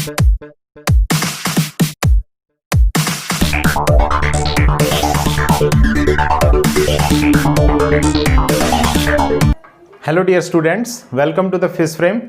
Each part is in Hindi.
Hello dear students, welcome to the fish frame.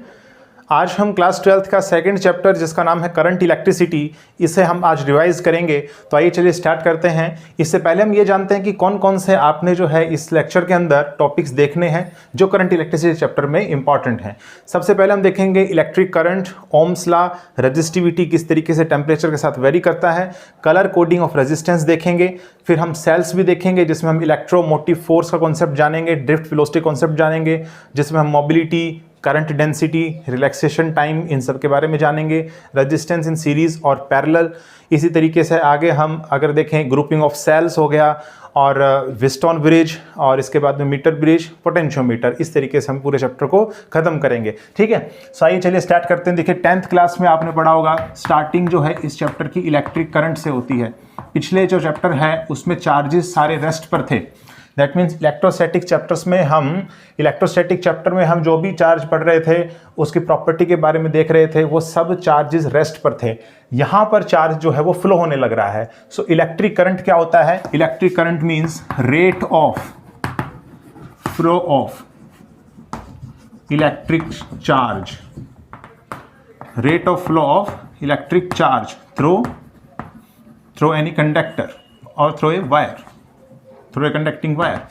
आज हम क्लास 12th का सेकंड चैप्टर जिसका नाम है करंट इलेक्ट्रिसिटी, इसे हम आज रिवाइज करेंगे। तो आइए चलिए स्टार्ट करते हैं। इससे पहले हम ये जानते हैं कि कौन कौन से आपने जो है इस लेक्चर के अंदर टॉपिक्स देखने हैं जो करंट इलेक्ट्रिसिटी चैप्टर में इंपॉर्टेंट हैं। सबसे पहले हम देखेंगे electric current, Ohm's law, resistivity किस तरीके से टेम्परेचर के साथ वेरी करता है, कलर कोडिंग ऑफ रेजिस्टेंस देखेंगे, फिर हम सेल्स भी देखेंगे जिसमें हम इलेक्ट्रोमोटिव फोर्स का कॉन्सेप्ट जानेंगे, ड्रिफ्ट वेलोसिटी कॉन्सेप्ट जानेंगे, जिसमें हम mobility, current density, relaxation time, इन सब के बारे में जानेंगे, रेजिस्टेंस इन सीरीज और पैरेलल। इसी तरीके से आगे हम अगर देखें ग्रुपिंग ऑफ सेल्स हो गया और विस्टोन ब्रिज और इसके बाद में मीटर ब्रिज, पोटेंशियोमीटर, इस तरीके से हम पूरे चैप्टर को खत्म करेंगे। ठीक है, सो आइए चलिए स्टार्ट करते हैं। देखिए 10th क्लास में आपने पढ़ा होगा स्टार्टिंग जो है इस चैप्टर की इलेक्ट्रिक करंट से होती है। पिछले जो चैप्टर है उसमें चार्जेस सारे रेस्ट पर थे। दैट मीन्स इलेक्ट्रोस्टैटिक चैप्टर में हम जो भी चार्ज पढ़ रहे थे उसकी प्रॉपर्टी के बारे में देख रहे थे, वो सब चार्जेस रेस्ट पर थे। यहाँ पर चार्ज जो है वो फ्लो होने लग रहा है। सो इलेक्ट्रिक करंट क्या होता है? Electric current means rate of flow of electric charge, rate of flow of electric charge through any conductor or through a wire, through a conducting wire.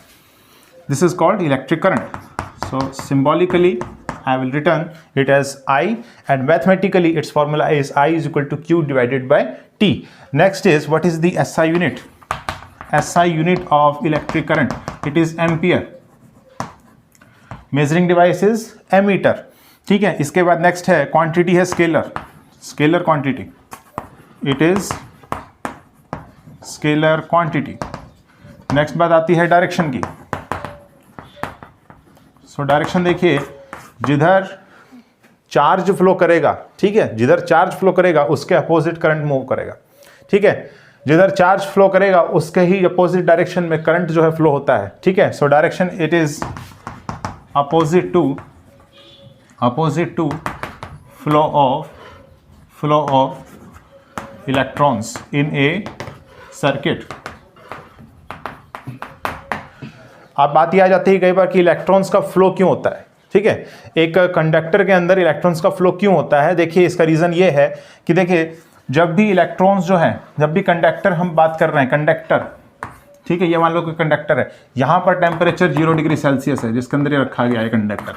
This is called electric current. So symbolically I will return it as I, and mathematically its formula is I is equal to Q divided by T. Next is, what is the SI unit? SI unit of electric current, it is ampere. Measuring device is ammeter. ठीक है, इसके बाद नेक्स्ट है क्वांटिटी है scalar quantity, it is scalar quantity. Next बात आती है डायरेक्शन की। सो डायरेक्शन देखिए, जिधर चार्ज फ्लो करेगा, ठीक है, जिधर चार्ज फ्लो करेगा उसके अपोजिट करंट मूव करेगा। ठीक है, जिधर चार्ज फ्लो करेगा उसके ही अपोजिट डायरेक्शन में करंट जो है फ्लो होता है। ठीक है, so direction it is opposite to flow of electrons in a circuit. अब बात यह आ जाती है कई बार कि इलेक्ट्रॉन्स का फ्लो क्यों होता है। ठीक है, एक कंडक्टर के अंदर इलेक्ट्रॉन्स का फ्लो क्यों होता है? देखिए इसका रीज़न ये है कि देखिए जब भी इलेक्ट्रॉन्स जो है, जब भी कंडक्टर हम बात कर रहे हैं, कंडक्टर, ठीक है, ये मान लो कि कंडक्टर है, यहाँ पर टेम्परेचर 0 डिग्री सेल्सियस है जिसके अंदर ये रखा गया है कंडक्टर।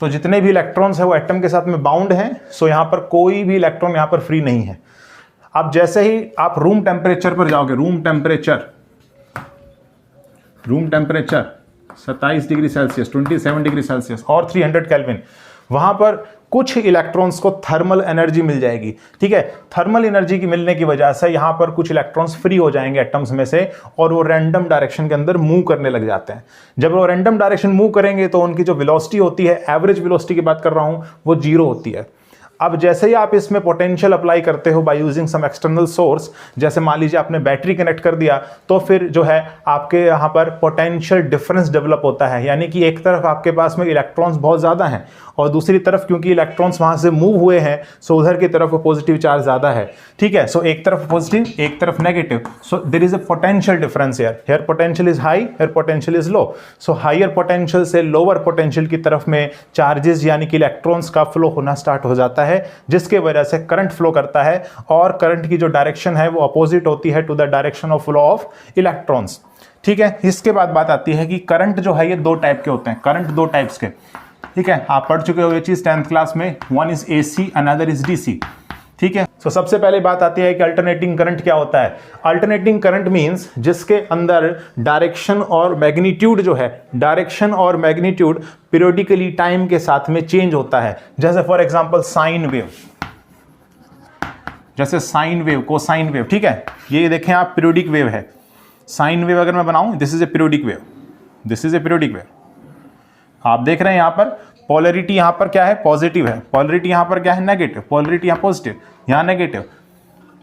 तो जितने भी इलेक्ट्रॉन्स है वो एटम के साथ में बाउंड हैं। सो यहाँ पर कोई भी इलेक्ट्रॉन यहाँ पर फ्री नहीं है। अब जैसे ही आप रूम टेम्परेचर पर जाओगे, room temperature 27 degree Celsius, 27 degree Celsius और 300 केल्विन, वहां पर कुछ इलेक्ट्रॉन्स को थर्मल एनर्जी मिल जाएगी। ठीक है, थर्मल एनर्जी की मिलने की वजह से यहां पर कुछ इलेक्ट्रॉन्स फ्री हो जाएंगे एटम्स में से और वो रैंडम डायरेक्शन के अंदर मूव करने लग जाते हैं। जब वो रैंडम डायरेक्शन मूव करेंगे तो उनकी जो वेलोसिटी होती है, एवरेज वेलोसिटी की बात कर रहा हूं, वो 0 होती है। अब जैसे ही आप इसमें पोटेंशियल अप्लाई करते हो by using some external source, जैसे मान लीजिए आपने बैटरी कनेक्ट कर दिया, तो फिर जो है आपके यहाँ पर पोटेंशियल डिफरेंस डेवलप होता है। यानी कि एक तरफ आपके पास में इलेक्ट्रॉन्स बहुत ज़्यादा हैं और दूसरी तरफ क्योंकि इलेक्ट्रॉन्स वहाँ से मूव हुए हैं, सो उधर की तरफ पॉजिटिव चार्ज ज़्यादा है। ठीक है, सो एक तरफ पॉजिटिव, एक तरफ negative, so there is a potential difference here potential is high, here potential is low. So higher potential से लोअर पोटेंशियल की तरफ में चार्जेस यानी कि इलेक्ट्रॉन्स का फ्लो होना स्टार्ट हो जाता है, जिसके वजह से करंट फ्लो करता है और करंट की जो डायरेक्शन है वो अपोजिट होती है to the direction of flow of electrons. ठीक है, इसके बाद बात आती है कि करंट जो है ये 2 टाइप के होते हैं। करंट 2 टाइप्स के, ठीक है, आप पढ़ चुके हो ये चीज 10th क्लास में। One is AC, another is DC। ठीक है, तो सबसे पहले बात आती है कि अल्टरनेटिंग करंट क्या होता है। अल्टरनेटिंग करंट मींस जिसके अंदर डायरेक्शन और मैग्नीट्यूड जो है, डायरेक्शन और मैग्नीट्यूड पीरियोडिकली टाइम के साथ में चेंज होता है। जैसे फॉर एग्जांपल साइन वेव, जैसे साइन वेव, कोसाइन वेव। ठीक है, ये देखें आप, पीरियोडिक वेव है। साइन वेव अगर मैं बनाऊं, this is A periodic wave, this is A periodic wave. आप देख रहे हैं यहाँ पर पोलैरिटी, यहाँ पर क्या है, पॉजिटिव है, पोलैरिटी यहाँ पर क्या है, नेगेटिव, पोलैरिटी यहाँ पॉजिटिव, यहाँ नेगेटिव।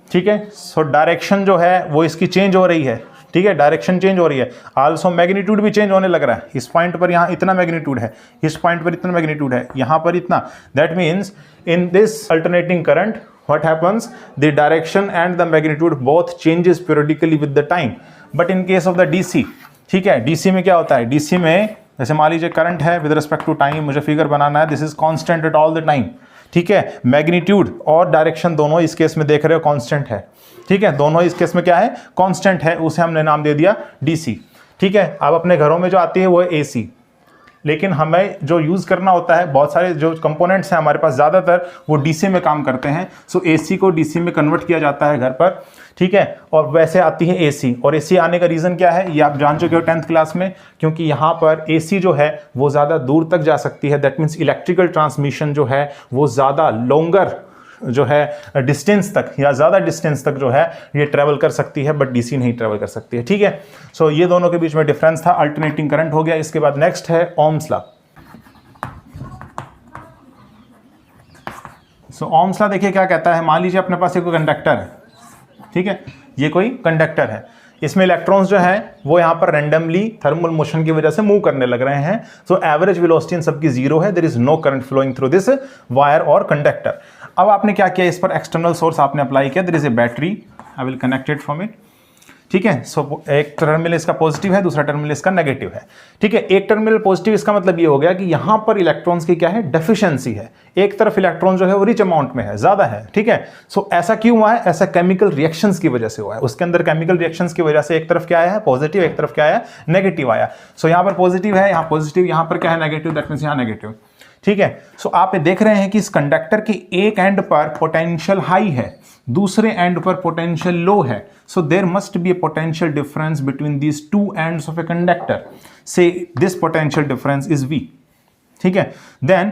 ठीक है, सो डायरेक्शन जो है वो इसकी चेंज हो रही है। ठीक है, डायरेक्शन चेंज हो रही है, आल्सो मैग्नीट्यूड भी चेंज होने लग रहा है। इस पॉइंट पर यहाँ इतना मैग्नीट्यूड है, इस पॉइंट पर इतना मैग्नीट्यूड है, यहाँ पर इतना। That means in this alternating current what happens, the direction and the magnitude both changes periodically with the time. But in case of the DC, ठीक है, DC में क्या होता है, DC में जैसे मान लीजिए करंट है विद रिस्पेक्ट टू टाइम, मुझे फिगर बनाना है, this is constant at all the time, ठीक है, मैग्नीट्यूड और डायरेक्शन दोनों इस केस में देख रहे हो कांस्टेंट है, ठीक है, दोनों इस केस में क्या है, कांस्टेंट है, उसे हमने नाम दे दिया DC, ठीक है। अब अपने घरों में जो आती है वो है AC, लेकिन हमें जो यूज़ करना होता है, बहुत सारे जो कंपोनेंट्स हैं हमारे पास ज़्यादातर वो डीसी में काम करते हैं, सो एसी को डीसी में कन्वर्ट किया जाता है घर पर, ठीक है। और वैसे आती है एसी, और एसी आने का रीज़न क्या है ये आप जान चुके हो 10th क्लास में, क्योंकि यहाँ पर एसी जो है वो ज़्यादा दूर तक जा सकती है, दैट मीन्स इलेक्ट्रिकल ट्रांसमिशन जो है वो ज़्यादा लॉन्गर जो है डिस्टेंस तक या ज़्यादा डिस्टेंस तक जो है ये ट्रैवल कर सकती है, बट डीसी नहीं ट्रैवल कर सकती है, ठीक है। सो ये दोनों के बीच में डिफरेंस था, अल्टरनेटिंग करंट हो गया। इसके बाद नेक्स्ट है ओम्स लॉ। सो ओम्स लॉ देखिए क्या कहता है, मान लीजिए अपने पास एक कंडक्टर है, ठीक है, ये कोई कंडक्टर है, इसमें इलेक्ट्रॉन्स जो है वो यहाँ पर रैंडमली थर्मल मोशन की वजह से मूव करने लग रहे हैं। सो एवरेज वेलोसिटी इन सबकी जीरो है, there is no current flowing through this wire और कंडक्टर। अब आपने क्या किया, इस पर एक्सटर्नल सोर्स आपने अप्लाई किया, there is a battery, I will connect it from it, ठीक है। सो एक टर्मिनल इसका पॉजिटिव है, दूसरा टर्मिनल इसका नेगेटिव है, ठीक है। एक टर्मिनल पॉजिटिव, इसका मतलब ये हो गया कि यहाँ पर इलेक्ट्रॉन्स की क्या है, डेफिशिएंसी है, एक तरफ इलेक्ट्रॉन जो है वो रिच अमाउंट में है, ज्यादा है, ठीक है। सो ऐसा क्यों हुआ है, ऐसा केमिकल रिएक्शंस की वजह से हुआ है, उसके अंदर केमिकल रिएक्शंस की वजह से एक तरफ क्या आया है पॉजिटिव, एक तरफ क्या आया नेगेटिव आया। सो यहाँ पर पॉजिटिव है, यहाँ पॉजिटिव, यहाँ पर क्या है नेगेटिव, दैट मीन्स यहाँ नेगेटिव, ठीक है। सो आप ये देख रहे हैं कि इस कंडक्टर के एक एंड पर पोटेंशियल हाई है, दूसरे एंड पर पोटेंशियल लो है, so there must be a potential difference between these two ends of a conductor, so this potential difference is V, ठीक है। Then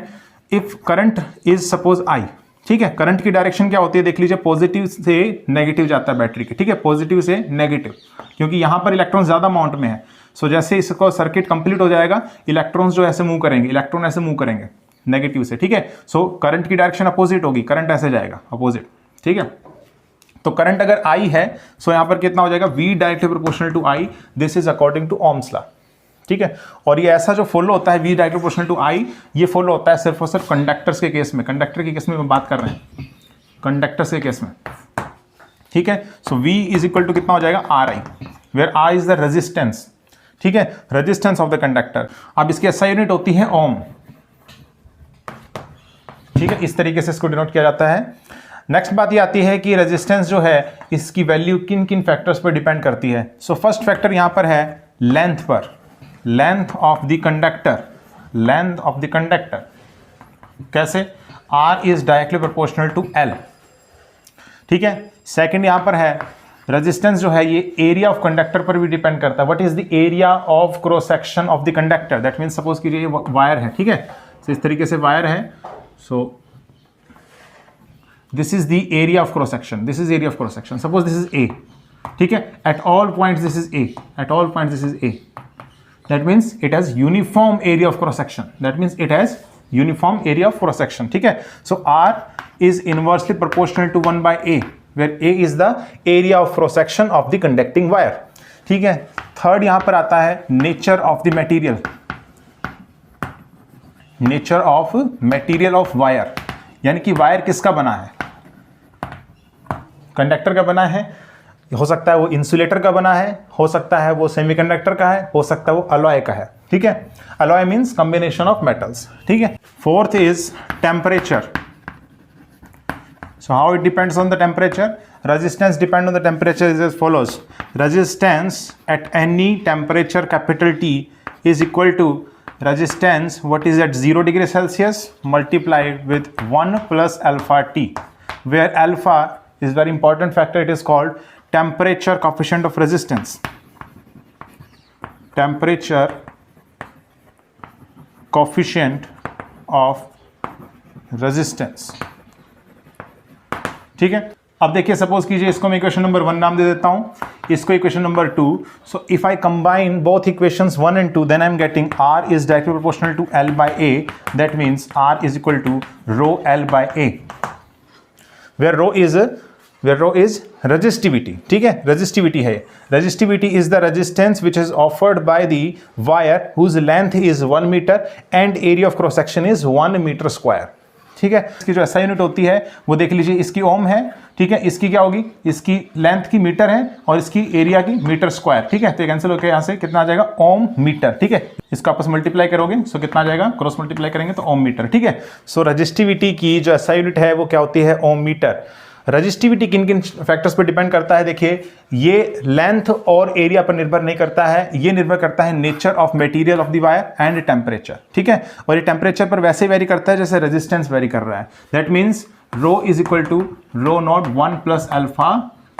if current is suppose I, ठीक है, करंट की डायरेक्शन क्या होती है देख लीजिए, पॉजिटिव से नेगेटिव जाता है बैटरी के, ठीक है, पॉजिटिव से नेगेटिव, क्योंकि यहां पर इलेक्ट्रॉन ज्यादा अमाउंट में है। सो जैसे इसको सर्किट कंप्लीट हो जाएगा, इलेक्ट्रॉन्स जो ऐसे मूव करेंगे, इलेक्ट्रॉन ऐसे मूव करेंगे नेगेटिव से, ठीक है। सो करंट की डायरेक्शन अपोजिट होगी, करंट ऐसे जाएगा अपोजिट, ठीक है। तो करंट अगर I है, सो यहां पर कितना हो जाएगा, V directly proportional to I, this is according to Ohm's law, ठीक है। और ये ऐसा जो फॉलो होता है V directly proportional to I, ये फॉलो होता है सिर्फ और सिर्फ कंडक्टर्स के केस में, कंडक्टर के केस में हम बात कर रहे हैं, कंडक्टर्स के केस में, ठीक है। So V is equal to कितना हो जाएगा RI, where I is the resistance, ठीक है, रेजिस्टेंस ऑफ द कंडक्टर। अब इसकी SI यूनिट होती है ओम, ठीक है, इस तरीके से इसको डिनोट किया जाता है। नेक्स्ट बात ये आती है कि रेजिस्टेंस जो है इसकी वैल्यू किन किन फैक्टर्स पर डिपेंड करती है। सो फर्स्ट फैक्टर यहां पर है लेंथ पर, length of the conductor, length of the conductor कैसे, R is directly proportional to L, ठीक है। सेकंड यहां पर है रेजिस्टेंस जो है ये एरिया ऑफ कंडक्टर पर भी डिपेंड करता है, what is the area of cross section of the conductor, that means suppose कीजिए ये वायर है, ठीक है, तो इस तरीके से वायर है, सो this is the area of cross section, this is area of cross section, suppose this is A, ठीक है, at all points this is A, at all points this is A, that means it has uniform area of cross section, that means it has uniform area of cross section, ठीक है। so R is inversely proportional to 1 by A, where A is the area of cross section of the conducting wire, ठीक है। थर्ड यहां पर आता है nature of the material, nature of material of wire, यानी कि वायर किसका बना है, कंडक्टर का बना है, हो सकता है वो इंसुलेटर का बना है, हो सकता है वो सेमीकंडक्टर का है, हो सकता है वो अलॉय का है, ठीक है। Alloy means combination of metals, ठीक है। Fourth is temperature, so how it depends on the temperature, resistance depend on the temperature is as follows, resistance at any temperature capital T is equal to resistance what is at 0 degree Celsius multiplied with 1 plus alpha T, where alpha is very important factor, it is called temperature coefficient of resistance, temperature coefficient of resistance, ठीक है। अब देखिए सपोज कीजिए इसको मैं इक्वेशन नंबर 1 नाम दे देता हूं, इसको equation number 2, so if I combine both equations 1 and 2 then I am getting R is directly proportional to L by A, that means R is equal to rho L by A, where rho is where rho is resistivity, ठीक है, रेजिस्टिविटी है। Resistivity is the resistance which is offered by the wire whose length is 1 metre and area of cross section is 1 metre square, ठीक है। इसकी जो SI यूनिट होती है वो देख लीजिए, इसकी ओम है, ठीक है, इसकी क्या होगी, इसकी लेंथ की मीटर है और इसकी एरिया की मीटर स्क्वायर, ठीक है। तो कैंसिल होकर यहाँ से कितना आ जाएगा, ओम मीटर, ठीक है। इसको आपस मल्टीप्लाई करोगे सो कितना आ जाएगा, क्रॉस मल्टीप्लाई करेंगे तो ओम मीटर, ठीक है। सो रेजिस्टिविटी की जो SI यूनिट है वो क्या होती है, ओम मीटर। रेजिस्टिविटी किन किन फैक्टर्स पर डिपेंड करता है, देखिए ये लेंथ और एरिया पर निर्भर नहीं करता है, ये निर्भर करता है nature of material of the wire and temperature, ठीक है। और ये टेम्परेचर पर वैसे वेरी करता है जैसे रेजिस्टेंस वेरी कर रहा है। That means rho is equal to rho not 1 plus alpha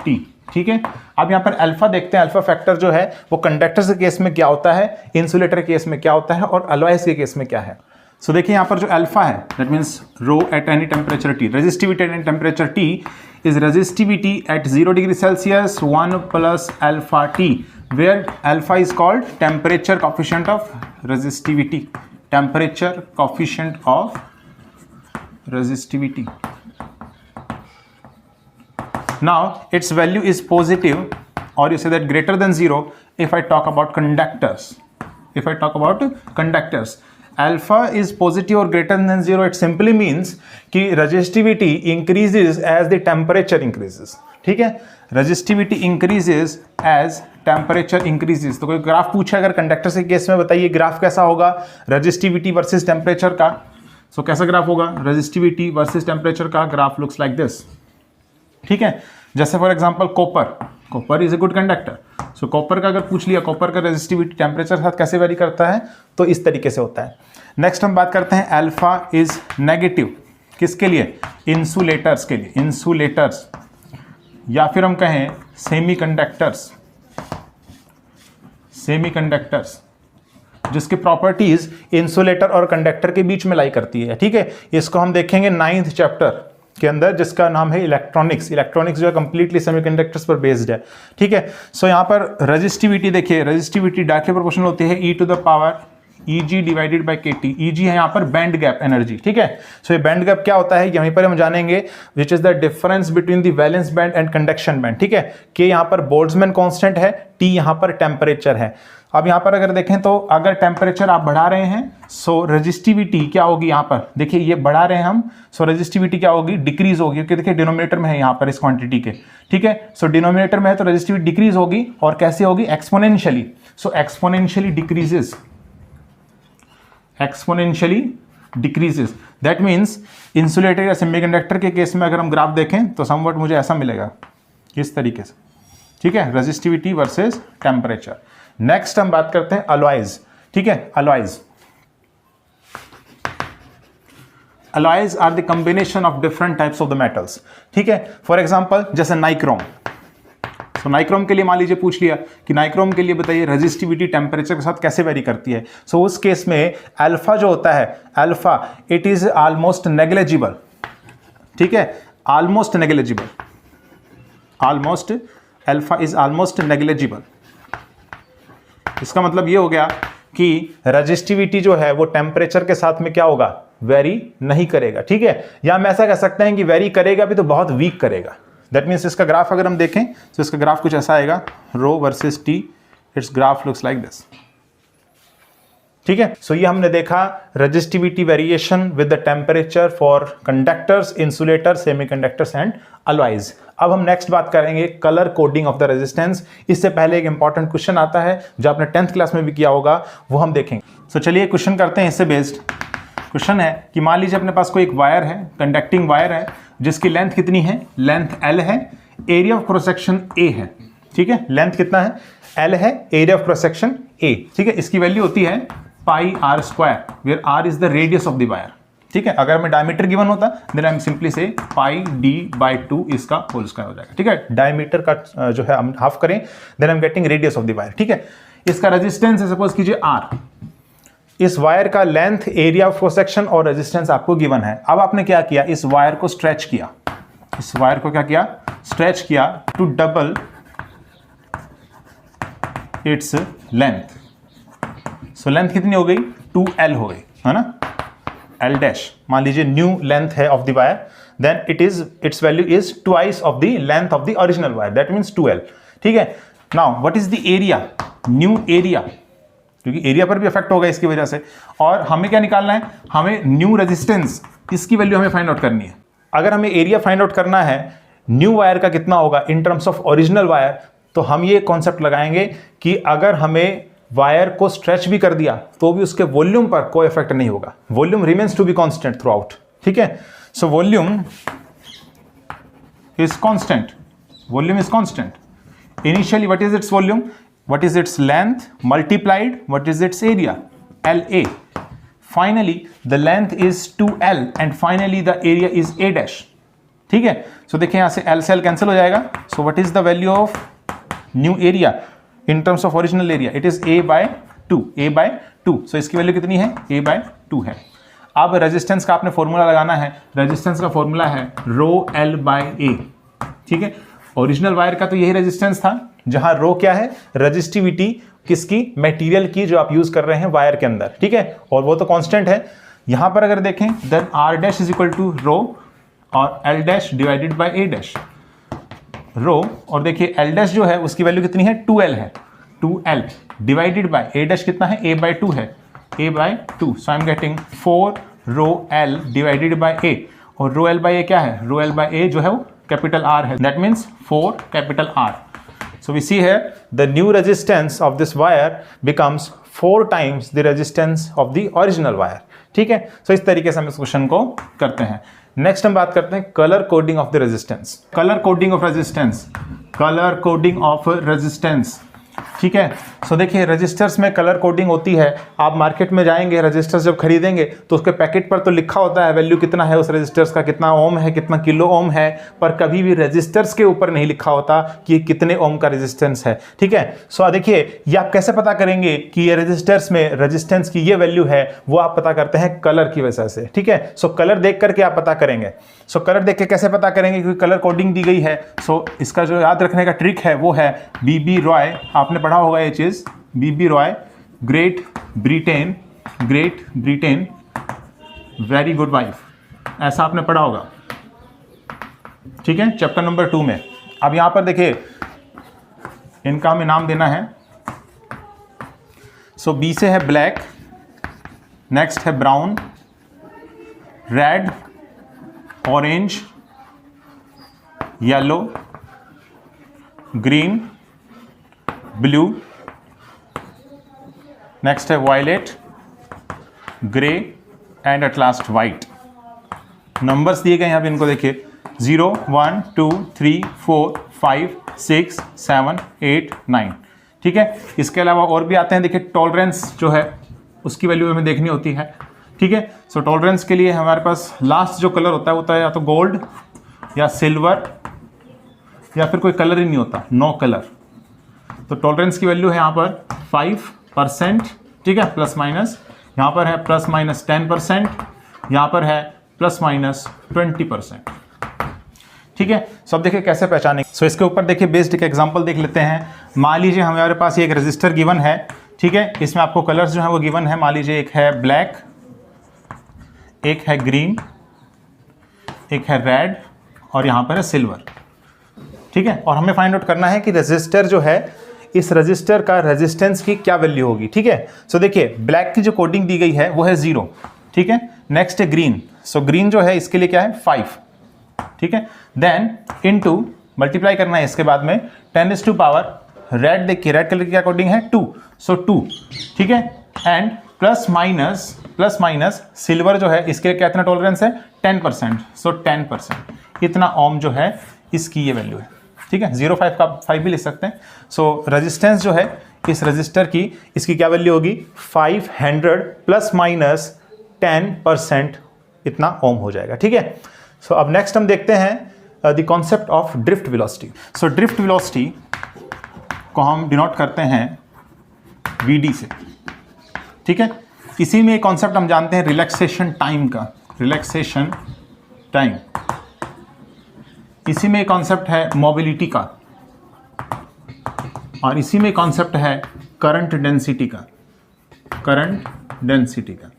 T, ठीक है। अब यहाँ पर अल्फा देखते हैं, अल्फा फैक्टर जो है वो कंडक्टर्स के केस में क्या होता है, इंसुलेटर के केस में क्या होता है और अलॉयज के केस में क्या है। सो देखिए यहाँ पर जो अल्फा है that means rho at any temperature T, resistivity at any temperature T is resistivity at 0 degree Celsius 1 plus alpha T, where alpha is called temperature coefficient of resistivity, temperature coefficient of resistivity. Now its value is positive, or you say that greater than 0 if I talk about conductors. If I talk about conductors, alpha is positive or greater than 0, it simply means कि resistivity increases as the temperature increases, ठीक है। resistivity increases as temperature increases। तो कोई ग्राफ पूछे अगर कंडक्टर के केस में, बताइए ग्राफ कैसा होगा resistivity वर्सेस टेम्परेचर का। सो कैसा ग्राफ होगा, रेजिस्टिविटी वर्सेस टेम्परेचर का ग्राफ लुक्स लाइक दिस, ठीक है। जैसे for example copper is a good conductor, so copper का अगर पूछ लिया, कॉपर का रेजिस्टिविटी टेम्परेचर के साथ कैसे वेरी करता है, तो इस तरीके से होता है। नेक्स्ट हम बात करते हैं अल्फा इज नेगेटिव, किसके लिए, इंसुलेटर्स के लिए, इंसुलेटर्स या फिर हम कहें सेमीकंडक्टर्स, सेमीकंडक्टर्स जिसकी प्रॉपर्टीज इंसुलेटर और कंडक्टर के बीच में लाई करती है, ठीक है। इसको हम देखेंगे 9th चैप्टर के अंदर जिसका नाम है इलेक्ट्रॉनिक्स। इलेक्ट्रॉनिक्स जो है कंप्लीटली सेमीकंडक्टर्स पर बेस्ड है, ठीक है। सो यहाँ पर रेजिस्टिविटी देखिए, रेजिस्टिविटी डायरेक्टली प्रोपोर्शनल होती है e to the power Eg divided by KT। Eg है यहाँ पर बैंड गैप एनर्जी, ठीक है। सो ये बैंड गैप क्या होता है यहीं पर हम जानेंगे, which is the difference between the valence band and conduction band, ठीक है। कि यहाँ पर बोल्ट्जमैन कांस्टेंट है, T यहाँ पर टेम्परेचर है। अब यहाँ पर अगर देखें तो अगर टेम्परेचर आप बढ़ा रहे हैं सो रेजिस्टिविटी क्या होगी, यहाँ पर देखिए ये बढ़ा रहे हैं हम, सो रेजिस्टिविटी क्या होगी, डिक्रीज होगी, क्योंकि देखिए डिनोमिनेटर में है यहाँ पर इस क्वांटिटी के, ठीक है। सो डिनोमिनेटर में है तो रेजिस्टिविटी डिक्रीज होगी, और कैसे होगी, exponentially. So exponentially decreases, exponentially decreases. That means insulator या सेमीकंडक्टर के केस में अगर हम ग्राफ देखें तो समवट मुझे ऐसा मिलेगा, इस तरीके से, ठीक है, रेजिस्टिविटी वर्सेस टेम्परेचर। नेक्स्ट हम बात करते हैं अलॉयज, ठीक है। Alloys are the combination of different types of the metals, ठीक है। फॉर एग्जांपल जैसे नाइक्रोम, सो नाइक्रोम के लिए मान लीजिए पूछ लिया कि नाइक्रोम के लिए बताइए रेजिस्टिविटी टेम्परेचर के साथ कैसे वेरी करती है। सो उस केस में अल्फा जो होता है, alpha it is almost negligible, ठीक है, almost negligible, almost alpha is almost negligible. इसका मतलब ये हो गया कि रेजिस्टिविटी जो है वो टेम्परेचर के साथ में क्या होगा, वेरी नहीं करेगा, ठीक है। या हम ऐसा कह सकते हैं कि वेरी करेगा भी तो बहुत वीक करेगा। दैट मीन्स इसका ग्राफ अगर हम देखें तो इसका ग्राफ कुछ ऐसा आएगा, रो versus T, it's graph looks like this, ठीक है। सो ये हमने देखा resistivity variation with the temperature for conductors, insulators, semiconductors and alloys. अब हम नेक्स्ट बात करेंगे colour coding of the resistance. इससे पहले एक इंपॉर्टेंट क्वेश्चन आता है जो आपने 10th क्लास में भी किया होगा, वो हम देखेंगे। सो चलिए क्वेश्चन करते हैं, इससे बेस्ड क्वेश्चन है कि मान लीजिए अपने पास कोई एक वायर है, कंडक्टिंग वायर है, जिसकी लेंथ कितनी है, लेंथ L है, area of cross section A है, ठीक है। लेंथ कितना है, L है, area of cross section A, ठीक है। इसकी वैल्यू होती है pi r square, where r is the radius of the wire, ठीक है। अगर हमें डायमीटर गिवन होता then I am simply say pi d/2 इसका होल स्क्वायर हो जाएगा, ठीक है। डायमीटर का जो है हम हाफ करें then I am getting radius of the wire, ठीक है। इसका रेजिस्टेंस है सपोज कीजिए r, इस वायर का length, area of cross section और रेजिस्टेंस आपको गिवन है। अब आपने क्या किया, इस वायर को स्ट्रेच किया, इस वायर को क्या किया, स्ट्रेच किया to double its length. So length कितनी हो गई, 2L हो गई, है ना, L डैश। मान लीजिए न्यू लेंथ है of the wire, then its value is twice of the length of the original wire, that means 2L. ठीक है. Now what is the area? New area, क्योंकि एरिया पर भी इफेक्ट होगा इसकी वजह से. और हमें क्या निकालना है, हमें न्यू रेजिस्टेंस, इसकी वैल्यू हमें फाइंड आउट करनी है. अगर हमें एरिया फाइंड आउट करना है न्यू वायर का कितना होगा in terms of original wire, तो हम ये कॉन्सेप्ट लगाएंगे कि अगर हमें वायर को स्ट्रेच भी कर दिया तो भी उसके वॉल्यूम पर कोई इफेक्ट नहीं होगा. Volume remains to be constant throughout. ठीक है. So volume is constant. Volume is constant. Initially what is its volume, what is its length multiplied what is its area, LA. Finally the length is 2L and finally the area is A dash. ठीक है. सो देखिए यहां से L से L कैंसिल हो जाएगा. So what is the value of new area in terms of original area, it is A/2. सो इसकी वैल्यू कितनी है, A/2 है. अब रेजिस्टेंस का आपने फॉर्मूला लगाना है. रेजिस्टेंस का फॉर्मूला है ρL/A. ठीक है. ओरिजिनल वायर का तो यही रेजिस्टेंस था, जहां रो क्या है, रेजिस्टिविटी किसकी, मटेरियल की जो आप यूज कर रहे हैं वायर के अंदर. ठीक है. और वो तो कांस्टेंट है. यहां पर अगर देखें then R' is equal to rho और L' divided by A dash. Rho और देखिए L' जो है उसकी वैल्यू कितनी है, 2L है. 2L divided by A dash कितना है, A/2 है. A/2. So I am getting 4 ρL divided by A. और ρL/A क्या है, ρL/A जो है वो कैपिटल R है. That means 4 capital R. So we see here the new resistance of this wire becomes 4 times the resistance of the original wire. ठीक है. So इस तरीके से हम इस क्वेश्चन को करते हैं. नेक्स्ट हम बात करते हैं colour coding of the resistance. Colour coding of resistance. Colour coding of resistance. ठीक है. सो देखिए रजिस्टर्स में कलर कोडिंग होती है. आप मार्केट में जाएंगे, रजिस्टर्स जब खरीदेंगे तो उसके पैकेट पर तो लिखा होता है वैल्यू कितना है उस रजिस्टर्स का, कितना ओम है, कितना किलो ओम है, पर कभी भी रजिस्टर्स के ऊपर नहीं लिखा होता कि कितने ओम का रेजिस्टेंस है. ठीक है. सो देखिए ये आप कैसे पता करेंगे कि ये रजिस्टर्स में रेजिस्टेंस की ये वैल्यू है, वो आप पता करते हैं कलर की वजह से. ठीक है. सो कलर देख करके आप पता करेंगे. सो कलर देख के कैसे पता करेंगे, क्योंकि कलर कोडिंग दी गई है. सो इसका जो याद रखने का ट्रिक है वो है BB रॉय. आपने पढ़ा होगा ये चीज, BB Roy, great Britain very good wife, ऐसा आपने पढ़ा होगा. ठीक है. चैप्टर नंबर 2 में. अब यहां पर देखिए इनका हमें नाम देना है. सो B से है ब्लैक, नेक्स्ट है brown, red, orange, yellow, green, blue, next है violet, grey and at last white. Numbers दिए गए हैं. अब इनको देखिए 0 1 2 3 4 5 6 7 8 9. ठीक है. इसके अलावा और भी आते हैं. देखिए टॉलरेंस जो है उसकी वैल्यू हमें देखनी होती है. ठीक है. सो टॉलरेंस के लिए हमारे पास लास्ट जो कलर होता है वो होता है या तो गोल्ड या सिल्वर या फिर कोई कलर ही नहीं होता, नो कलर. तो टॉलरेंस की वैल्यू है यहाँ पर 5%. ठीक है. प्लस माइनस यहाँ पर है प्लस माइनस 10%, यहाँ पर है प्लस माइनस 20%. ठीक है. सो अब देखिए कैसे पहचानेंगे. सो इसके ऊपर देखिए बेस्ड एक एग्जांपल देख लेते हैं. मान लीजिए हमारे पास ये एक रजिस्टर गिवन है. ठीक है. इसमें आपको कलर्स जो है वो गिवन है. मान लीजिए एक है ब्लैक, एक है ग्रीन, एक है रेड और यहाँ पर है सिल्वर. ठीक है. और हमें फाइंड आउट करना है कि रजिस्टर जो है, इस रजिस्टर का रेजिस्टेंस की क्या वैल्यू होगी. ठीक है. सो देखिए ब्लैक की जो कोडिंग दी गई है वो है 0. ठीक है. नेक्स्ट है ग्रीन. सो ग्रीन जो है इसके लिए क्या है 5. ठीक है. देन इनटू मल्टीप्लाई करना है इसके बाद में 10⁻. रेड देखिए रेड कलर की क्या कोडिंग है 2. सो 2. ठीक है. एंड प्लस माइनस सिल्वर जो है इसके लिए कितना टॉलरेंस है 10%. सो 10%. इतना ओम जो है इसकी ये वैल्यू है. ठीक है. 0.5 का 5 भी लिख सकते हैं. सो रेजिस्टेंस जो है इस रजिस्टर की, इसकी क्या वैल्यू होगी 500 प्लस माइनस 10% इतना ओम हो जाएगा. ठीक है. सो अब नेक्स्ट हम देखते हैं the concept of drift velocity. So drift velocity को हम डिनोट करते हैं VD से. ठीक है. इसी में एक कॉन्सेप्ट हम जानते हैं रिलैक्सेशन टाइम का. Relaxation time. इसी में कॉन्सेप्ट है मोबिलिटी का और इसी में कॉन्सेप्ट है करंट डेंसिटी का. करंट डेंसिटी का.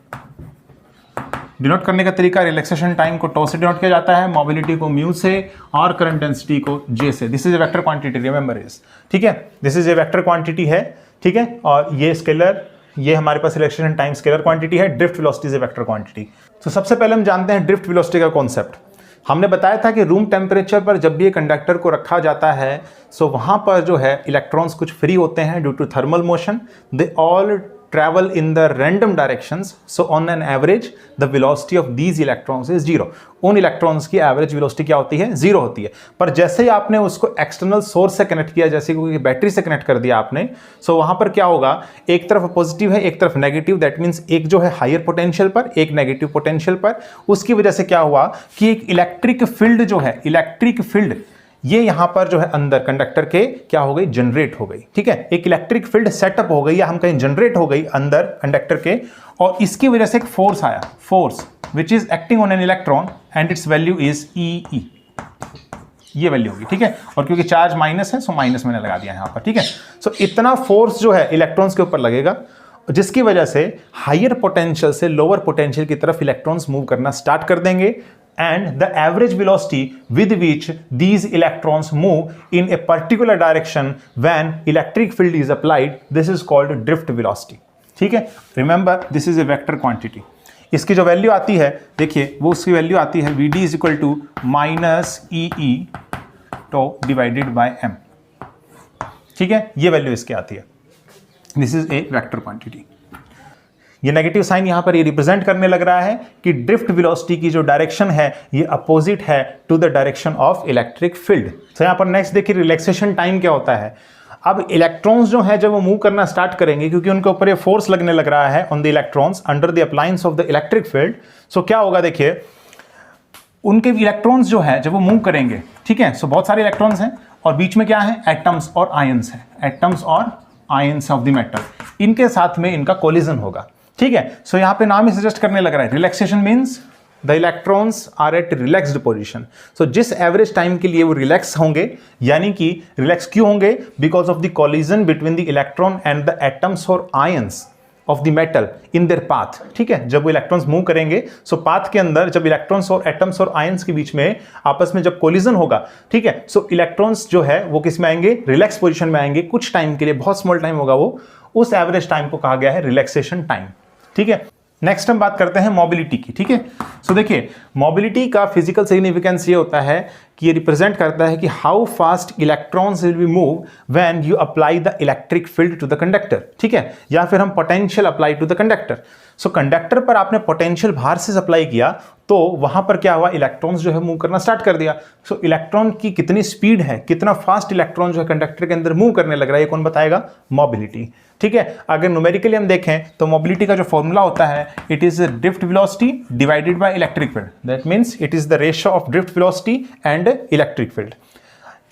डिनोट करने का तरीका, रिलैक्सेशन टाइम को टो से डिनोट किया जाता है, मोबिलिटी को म्यू से और करंट डेंसिटी को जे से। This is a vector quantity, remember is, ठीक है, this is a vector quantity है, ठीक है, और ये स्केलर, ये हमारे पास रिलैक्सेशन टाइम स्केलर क्वांटिटी है, drift velocity is a vector quantity. तो सबसे पहले हम जानते हैं ड्रिफ्ट वेलोसिटी का कॉन्सेप्ट। हमने बताया था कि रूम टेम्परेचर पर जब भी ये कंडक्टर को रखा जाता है, सो वहाँ पर जो है इलेक्ट्रॉन्स कुछ फ्री होते हैं due to thermal motion, they all travel in the random directions, so on an average the velocity of these electrons is 0। उन इलेक्ट्रॉन्स की एवरेज वेलोसिटी क्या होती है, 0 होती है। पर जैसे ही आपने उसको एक्सटर्नल सोर्स से कनेक्ट किया, जैसे कोई बैटरी से कनेक्ट कर दिया आपने, सो वहां पर क्या होगा, एक तरफ पॉजिटिव है एक तरफ नेगेटिव, दैट मीन्स एक जो है हायर पोटेंशियल पर एक नेगेटिव पोटेंशियल पर। उसकी वजह से क्या हुआ कि एक इलेक्ट्रिक फील्ड जो है, इलेक्ट्रिक फील्ड ये यहां पर जो है अंदर कंडक्टर के क्या हो गई, जनरेट हो गई, ठीक है, एक इलेक्ट्रिक फील्ड सेटअप हो गई या हम कहीं जनरेट हो गई अंदर कंडक्टर के, और इसकी वजह से एक फोर्स आया, force which is acting on an electron and its value is E, ये वैल्यू होगी, ठीक है, और क्योंकि चार्ज माइनस है सो माइनस मैंने लगा दिया यहां पर, ठीक है। सो इतना फोर्स जो है इलेक्ट्रॉन्स के ऊपर लगेगा, जिसकी वजह से हायर पोटेंशियल से लोअर पोटेंशियल की तरफ इलेक्ट्रॉन्स मूव करना स्टार्ट कर देंगे, and the average velocity with which these electrons move in a particular direction when electric field is applied, this is called drift velocity, ठीक है। remember this is a vector quantity। इसकी जो वैल्यू आती है, देखिए वो उसकी वैल्यू आती है Vd is equal to minus E tau divided by m, ठीक है, ये वैल्यू इसकी आती है। This is a vector quantity. ये नेगेटिव साइन यहां पर ये रिप्रेजेंट करने लग रहा है कि ड्रिफ्ट वेलोसिटी की जो डायरेक्शन है ये अपोजिट है to the direction of electric field. तो यहां पर नेक्स्ट देखिए रिलैक्सेशन टाइम क्या होता है। अब इलेक्ट्रॉन्स जो है जब वो मूव करना स्टार्ट करेंगे, क्योंकि उनके ऊपर ये फोर्स लगने लग रहा है on the electrons under the appliance of the electric field, so क्या होगा, देखिए उनके इलेक्ट्रॉन्स जो है जब वो मूव करेंगे, ठीक है, सो बहुत सारे इलेक्ट्रॉन्स हैं और बीच में क्या है, एटम्स और आयंस है, एटम्स और आयंस ऑफ द मेटल, इनके साथ में इनका कोलिजन होगा, ठीक है। सो यहां पे नाम ही सजेस्ट करने लग रहा है, relaxation means the electrons are at relaxed position. So जिस एवरेज टाइम के लिए वो रिलैक्स होंगे, यानी कि रिलैक्स क्यों होंगे, because of the collision between the electron and the atoms और ions of the metal in their path, ठीक है। जब वो इलेक्ट्रॉन्स मूव करेंगे, सो पाथ के अंदर जब इलेक्ट्रॉन्स और एटम्स और आयंस के बीच में आपस में जब कोलिजन होगा, ठीक है, सो इलेक्ट्रॉन्स जो है वो किस में आएंगे, रिलैक्स पोजीशन में आएंगे कुछ टाइम के लिए, बहुत स्मॉल टाइम होगा वो, उस एवरेज टाइम को कहा गया है रिलैक्सेशन टाइम, ठीक है। नेक्स्ट हम बात करते हैं मोबिलिटी की, ठीक है। सो देखिए मोबिलिटी का फिजिकल सिग्निफिकेंस ये होता है कि ये रिप्रेजेंट करता है कि how fast electrons will be move when you apply the electric field to the conductor, ठीक है, या फिर हम potential apply to the conductor. So conductor पर आपने पोटेंशियल बाहर से अप्लाई किया तो वहां पर क्या हुआ, इलेक्ट्रॉन्स जो है मूव करना स्टार्ट कर दिया। सो इलेक्ट्रॉन की कितनी स्पीड है, कितना फास्ट इलेक्ट्रॉन जो है कंडक्टर के अंदर मूव करने लग रहा है, ये कौन बताएगा, मोबिलिटी, ठीक है। अगर न्यूमेरिकली हम देखें तो मोबिलिटी का जो फॉर्मूला होता है, it is drift velocity divided by electric field, that means it is the ratio of drift velocity and electric field.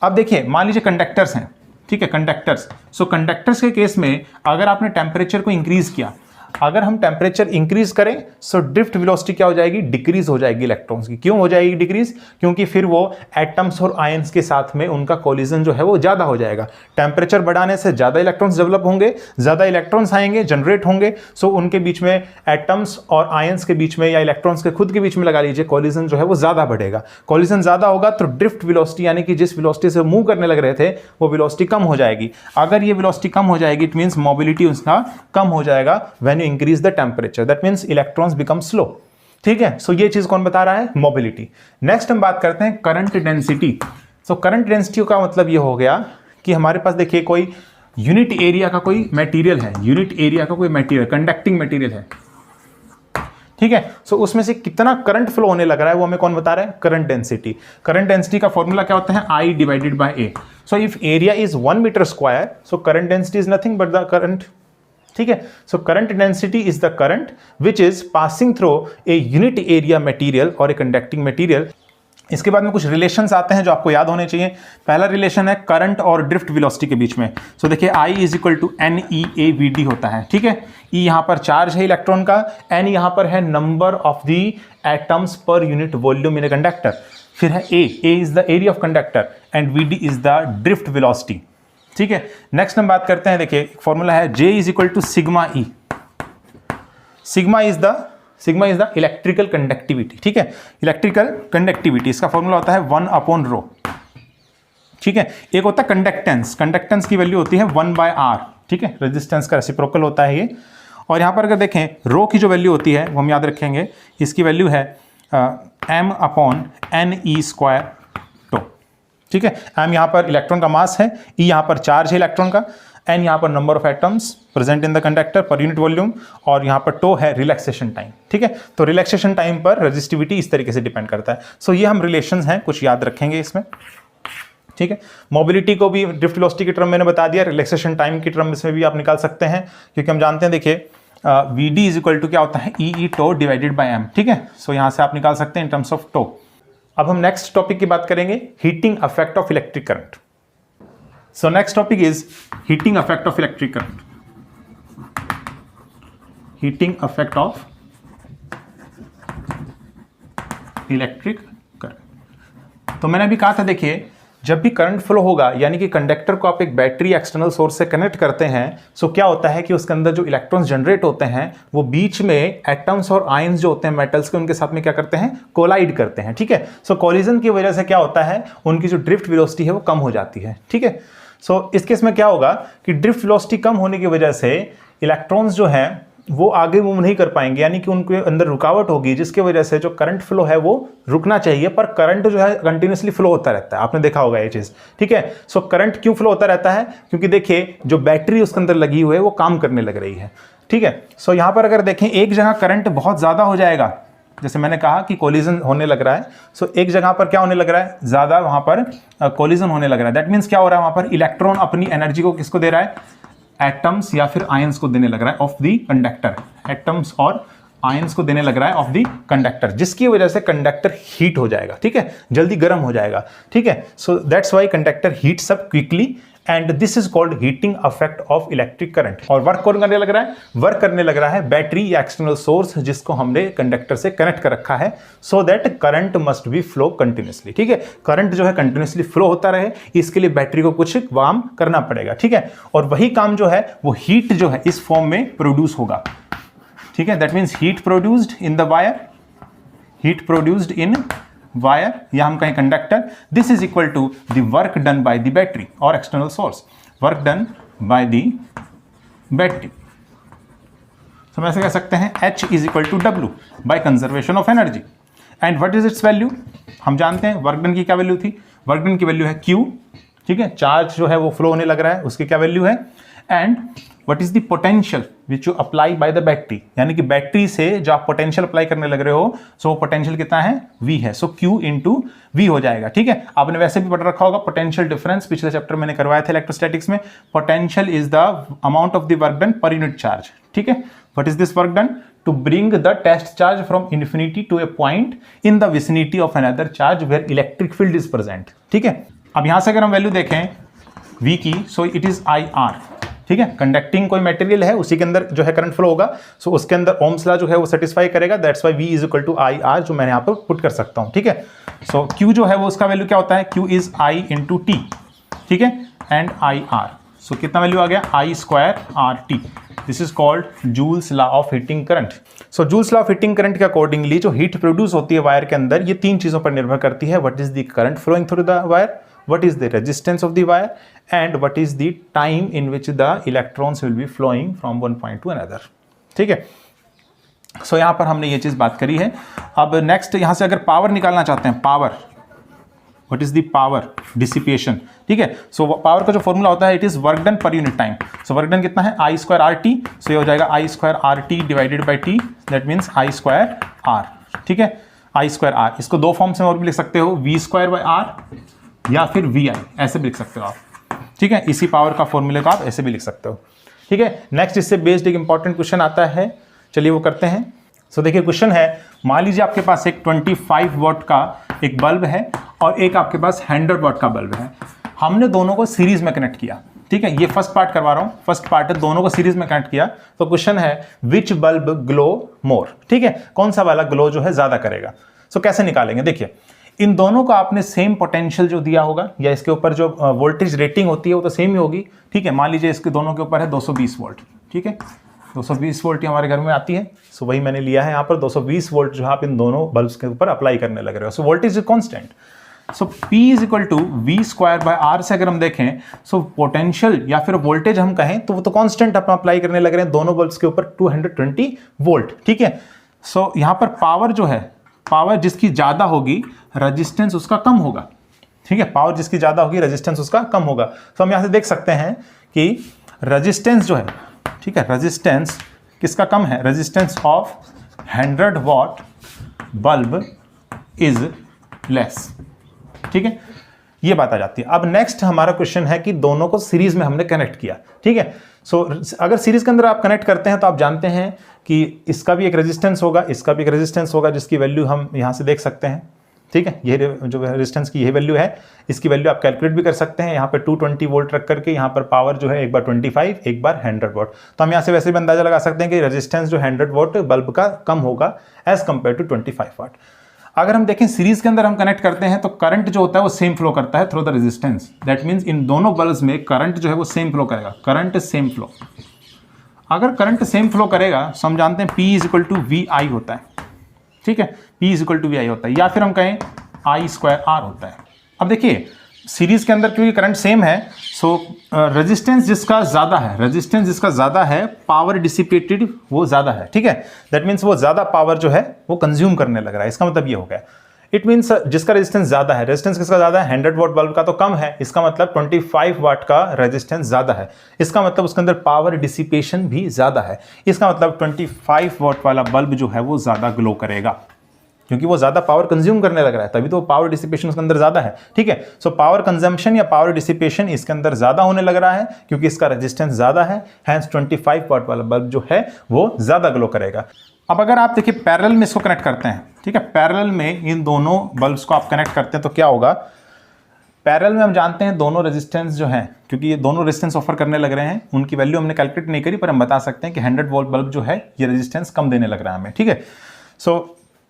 अब देखिए मान लीजिए कंडक्टर्स हैं, ठीक है, कंडक्टर्स। सो कंडक्टर्स के केस में अगर आपने टेम्परेचर को इंक्रीज किया, अगर हम टेम्परेचर इंक्रीज करें सो ड्रिफ्ट वेलोसिटी क्या हो जाएगी, डिक्रीज हो जाएगी इलेक्ट्रॉन्स की। क्यों हो जाएगी डिक्रीज, क्योंकि फिर वो एटम्स और आयंस के साथ में उनका कोलिजन जो है वो ज्यादा हो जाएगा। टेम्परेचर बढ़ाने से ज्यादा इलेक्ट्रॉन्स डेवलप होंगे, ज्यादा इलेक्ट्रॉन्स आएंगे, जनरेट होंगे, सो उनके बीच में एटम्स और आयंस के बीच में या इलेक्ट्रॉन्स के खुद के बीच में लगा लीजिए, कोलिजन जो है वो ज्यादा बढ़ेगा। कोलिजन ज्यादा होगा तो ड्रिफ्ट वेलोसिटी यानी कि जिस वेलोसिटी से मूव करने लग रहे थे वो वेलोसिटी कम हो जाएगी। अगर ये वेलोसिटी कम हो जाएगी इट मींस मोबिलिटी उसका कम हो जाएगा when you increase the temperature, that means electrons become slow, ठीक है। सो ये चीज कौन बता रहा है, मोबिलिटी। नेक्स्ट हम बात करते हैं करंट डेंसिटी। सो करंट डेंसिटी का मतलब ये हो गया कि हमारे पास देखिए कोई यूनिट एरिया का कोई मटेरियल है, यूनिट एरिया का कोई मटेरियल, कंडक्टिंग मटेरियल है, ठीक है। सो उसमें से कितना करंट फ्लो होने लग रहा है वो हमें कौन बता रहा है, करंट डेंसिटी। करंट डेंसिटी का फॉर्मूला क्या होता है, I divided by A। So if area is 1 metre square, so current density is nothing but the current, ठीक है। So current density is the current which is passing through a unit area material और ए कंडक्टिंग मटेरियल। इसके बाद में कुछ रिलेशंस आते हैं जो आपको याद होने चाहिए। पहला रिलेशन है करंट और ड्रिफ्ट वेलोसिटी के बीच में। सो देखिए I is equal to NeAVD होता है, ठीक है। E यहाँ पर चार्ज है इलेक्ट्रॉन का, N यहाँ पर है number of the atoms per unit volume in a conductor, फिर है A is the area of conductor and VD is the drift velocity, ठीक है। नेक्स्ट हम बात करते हैं, देखिए फॉर्मूला है J is equal to sigma E। Sigma is the sigma is the electrical conductivity, ठीक है। इलेक्ट्रिकल कंडक्टिविटी इसका फॉर्मूला होता है 1/ρ, ठीक है। एक होता है कंडक्टेंस, कंडक्टेंस की वैल्यू होती है 1/r, ठीक है। रेजिस्टेंस का रेसिप्रोकल होता है ये। और यहाँ पर अगर देखें रो की जो वैल्यू होती है वो हम याद रखेंगे, इसकी वैल्यू है m/ne², ठीक है। m यहाँ पर इलेक्ट्रॉन का मास है, e यहाँ पर चार्ज है इलेक्ट्रॉन का, n यहाँ पर number of atoms present in the conductor per unit volume, और यहाँ पर टो है रिलैक्सेशन टाइम, ठीक है। तो रिलैक्सेशन टाइम पर रेजिस्टिविटी इस तरीके से डिपेंड करता है। सो ये हम रिलेशंस हैं, कुछ याद रखेंगे इसमें, ठीक है। मोबिलिटी को भी ड्रिफ्ट वेलोसिटी की टर्म मैंने बता दिया, रिलैक्सेशन टाइम की टर्म इसमें भी आप निकाल सकते हैं, क्योंकि हम जानते हैं देखिए Vd इज इक्वल टू क्या होता है E tau divided by m, ठीक है। सो यहाँ से आप निकाल सकते हैं इन टर्म्स ऑफ टो। अब हम नेक्स्ट टॉपिक की बात करेंगे, heating effect of electric current. So next topic is heating effect of electric current, heating effect of electric current. तो मैंने अभी कहा था देखिए, जब भी करंट फ्लो होगा, यानी कि कंडक्टर को आप एक बैटरी एक्सटर्नल सोर्स से कनेक्ट करते हैं, सो क्या होता है कि उसके अंदर जो इलेक्ट्रॉन्स जनरेट होते हैं वो बीच में एटम्स और आयंस जो होते हैं मेटल्स के, उनके साथ में क्या करते हैं, कोलाइड करते हैं, ठीक है। सो कोलिजन की वजह से क्या होता है, उनकी जो ड्रिफ्ट वेलोसिटी है वो कम हो जाती है, ठीक है। सो इस केस में क्या होगा कि ड्रिफ्ट वेलोसिटी कम होने की वजह से इलेक्ट्रॉन्स जो हैं वो आगे मूव नहीं कर पाएंगे, यानी कि उनके अंदर रुकावट होगी, जिसकी वजह से जो करंट फ्लो है वो रुकना चाहिए, पर करंट जो है कंटिन्यूसली फ्लो होता रहता है, आपने देखा होगा ये चीज़, ठीक है। सो करंट क्यों फ्लो होता रहता है, क्योंकि देखिए जो बैटरी उसके अंदर लगी हुई है वो काम करने लग रही है, ठीक है। सो यहाँ पर अगर देखें एक जगह करंट बहुत ज़्यादा हो जाएगा, जैसे मैंने कहा कि कोलिजन होने लग रहा है, सो एक जगह पर क्या होने लग रहा है, ज़्यादा वहाँ पर कोलिजन होने लग रहा है। दैट मीन्स क्या हो रहा है, वहाँ पर इलेक्ट्रॉन अपनी एनर्जी को किसको दे रहा है, एटम्स या फिर आयंस को देने लग रहा है ऑफ द कंडक्टर, एटम्स और आयंस को देने लग रहा है ऑफ द कंडक्टर, जिसकी वजह से कंडक्टर हीट हो जाएगा, ठीक है, जल्दी गर्म हो जाएगा, ठीक है। So that's why conductor heats up quickly and this is called heating effect of electric current. और वर्क कौन करने लग रहा है, वर्क करने लग रहा है बैटरी या एक्सटर्नल सोर्स, जिसको हमने कंडक्टर से कनेक्ट कर रखा है, so that current must be flow continuously, ठीक है। करंट जो है कंटिन्यूसली फ्लो होता रहे, इसके लिए बैटरी को कुछ काम करना पड़ेगा, ठीक है। और वही काम जो है वो हीट जो है इस फॉर्म में प्रोड्यूस होगा, ठीक है। That means heat produced in the wire, heat produced in wire या हम कहें conductor, this is equal to the work done by the battery और external source, work done by the battery. तो हम ऐसे कह सकते हैं H is equal to W by conservation of energy. And what is its value, हम जानते हैं वर्क डन की क्या वैल्यू थी, वर्क डन की वैल्यू है Q, ठीक है। चार्ज जो है वो फ्लो होने लग रहा है, उसकी क्या वैल्यू है। And what is the potential which you apply bye the battery, यानी कि बैटरी से जो आप पोटेंशियल अप्लाई करने लग रहे हो, सो पोटेंशियल कितना है, V है, सो Q इंटू V हो जाएगा, ठीक है। आपने वैसे भी पढ़ रखा होगा पोटेंशियल डिफरेंस, पिछले चैप्टर मैंने करवाया था इलेक्ट्रोस्टैटिक्स में। Potential is the amount of the work done per unit charge, ठीक है। What is this work done, to bring the test charge from infinity to a point in the vicinity of another charge where electric field is present, ठीक है। अब यहां से अगर हम वैल्यू देखें V की, सो इट इज IR, ठीक है। कंडक्टिंग कोई मटेरियल है, उसी के अंदर जो है करंट फ्लो होगा, सो उसके अंदर ओम्स लॉ जो है वो सेटिस्फाई करेगा, that's why V is equal to IR, जो मैंने यहाँ पर पुट कर सकता हूँ, ठीक है। सो Q जो है वो उसका वैल्यू क्या होता है, Q is I into T, ठीक है, एंड IR, सो कितना वैल्यू आ गया, I²RT। This is called joules law of heating current. So joules law of heating current के अकॉर्डिंगली जो हीट प्रोड्यूस होती है वायर के अंदर, ये तीन चीजों पर निर्भर करती है। What is the current flowing through the wire, what is the resistance of the wire, and what is the time in which the electrons will be flowing from one point to another, ठीक है। सो यहाँ पर हमने ये चीज़ बात करी है। अब नेक्स्ट यहाँ से अगर पावर निकालना चाहते हैं, power, what is the power dissipation, ठीक है। सो पावर का जो फॉर्मूला होता है, it is work done per unit time. So work done कितना है, I²RT, सो ये हो जाएगा I²RT divided by T, that means I²R, ठीक है, I²R। इसको दो फॉर्म्स में और भी लिख सकते हो, V²/R या फिर VI, ऐसे भी लिख सकते हो आप, ठीक है। इसी पावर का फॉर्मूले को आप ऐसे भी लिख सकते हो, ठीक है। नेक्स्ट इससे बेस्ड एक इंपॉर्टेंट क्वेश्चन आता है, चलिए वो करते हैं। सो देखिए क्वेश्चन है, मान लीजिए आपके पास एक 25 वॉट का एक बल्ब है और एक आपके पास 100 वॉट का बल्ब है, हमने दोनों को सीरीज में कनेक्ट किया, ठीक है। ये फर्स्ट पार्ट करवा रहा हूं, फर्स्ट पार्ट है, दोनों को सीरीज में कनेक्ट किया। तो क्वेश्चन है विच बल्ब ग्लो मोर, ठीक है, कौन सा वाला ग्लो जो है ज्यादा करेगा। सो कैसे निकालेंगे, देखिए इन दोनों को आपने सेम पोटेंशियल जो दिया होगा या इसके ऊपर जो वोल्टेज रेटिंग होती है वो तो सेम ही होगी, ठीक है। मान लीजिए इसके दोनों के ऊपर है 220 वोल्ट, ठीक है, 220 वोल्ट ही हमारे घर में आती है, सो वही मैंने लिया है यहाँ पर 220 वोल्ट जो आप इन दोनों बल्ब्स के ऊपर अप्लाई करने लग रहे हो। So voltage is constant, so P is equal to V square by R से अगर हम देखें, सो पोटेंशियल या फिर वोल्टेज हम कहें तो वो तो कांस्टेंट अपना अप्लाई करने लग रहे हैं दोनों बल्ब्स के ऊपर 220 वोल्ट, ठीक है। सो यहाँ पर पावर जो है, पावर जिसकी ज़्यादा होगी रेजिस्टेंस उसका कम होगा, ठीक है, पावर जिसकी ज़्यादा होगी रेजिस्टेंस उसका कम होगा। तो हम यहाँ से देख सकते हैं कि रेजिस्टेंस जो है, ठीक है, रेजिस्टेंस किसका कम है, resistance of 100 what bulb is less, ठीक है, ये बात आ जाती है। अब नेक्स्ट हमारा क्वेश्चन है कि दोनों को सीरीज में हमने कनेक्ट किया, ठीक है। सो अगर सीरीज के अंदर आप कनेक्ट करते हैं तो आप जानते हैं कि इसका भी एक रेजिस्टेंस होगा, इसका भी एक रेजिस्टेंस होगा, जिसकी वैल्यू हम यहाँ से देख सकते हैं, ठीक है। ये जो रेजिस्टेंस की ये वैल्यू है, इसकी वैल्यू आप कैलकुलेट भी कर सकते हैं। यहाँ पर 220 वोल्ट रख करके यहाँ पर पावर जो है एक बार 25, एक बार 100 वोट। तो हम यहाँ से वैसे भी अंदाजा लगा सकते हैं कि रेजिस्टेंस जो 100 वोट बल्ब का कम होगा एज कंपेयर टू 25 वाट। अगर हम देखें सीरीज के अंदर हम कनेक्ट करते हैं तो करंट जो होता है वो सेम फ्लो करता है through the resistance. That means इन दोनों बल्ब्स में करंट जो है वो सेम फ्लो करेगा, करंट सेम फ्लो। अगर करंट सेम फ्लो करेगा तो हम जानते हैं P is equal to V I होता है, ठीक है, P is equal to V I होता है, या फिर हम कहें I स्क्वायर R होता है। अब देखिए सीरीज के अंदर क्योंकि करंट सेम है, सो रेजिस्टेंस जिसका ज़्यादा है, रेजिस्टेंस जिसका ज़्यादा है, पावर डिसिपेटेड वो ज़्यादा है, ठीक है। दैट मीन्स वो ज़्यादा पावर जो है वो कंज्यूम करने लग रहा है, इसका मतलब ये हो गया। इट मीन्स जिसका रेजिस्टेंस ज़्यादा है, रेजिस्टेंस किसका ज़्यादा है, 100 वॉट बल्ब का तो कम है, इसका मतलब 25 वाट का रेजिस्टेंस ज़्यादा है, इसका मतलब उसके अंदर पावर डिसिपेशन भी ज़्यादा है, इसका मतलब 25 वॉट वाला बल्ब जो है वो ज़्यादा ग्लो करेगा, क्योंकि वो ज़्यादा पावर कंज्यूम करने लग रहा है, तभी तो पावर डिसिपेशन उसके अंदर ज़्यादा है, ठीक है। सो पावर कंजम्पशन या पावर डिसिपेशन इसके अंदर ज़्यादा होने लग रहा है क्योंकि इसका रेजिस्टेंस ज़्यादा है, हैंस 25 वाट वाला बल्ब जो है वो ज़्यादा ग्लो करेगा। अब अगर आप देखिए पैरेलल में इसको कनेक्ट करते हैं, ठीक है, पैरेलल में इन दोनों बल्ब्स को आप कनेक्ट करते हैं तो क्या होगा, पैरेलल में हम जानते हैं दोनों रेजिस्टेंस जो हैं, क्योंकि ये दोनों रेजिस्टेंस ऑफर करने लग रहे हैं, उनकी वैल्यू हमने कैलकुलेट नहीं करी पर हम बता सकते हैं कि 100 वोल्ट बल्ब जो है ये रेजिस्टेंस कम देने लग रहा है हमें, ठीक है। सो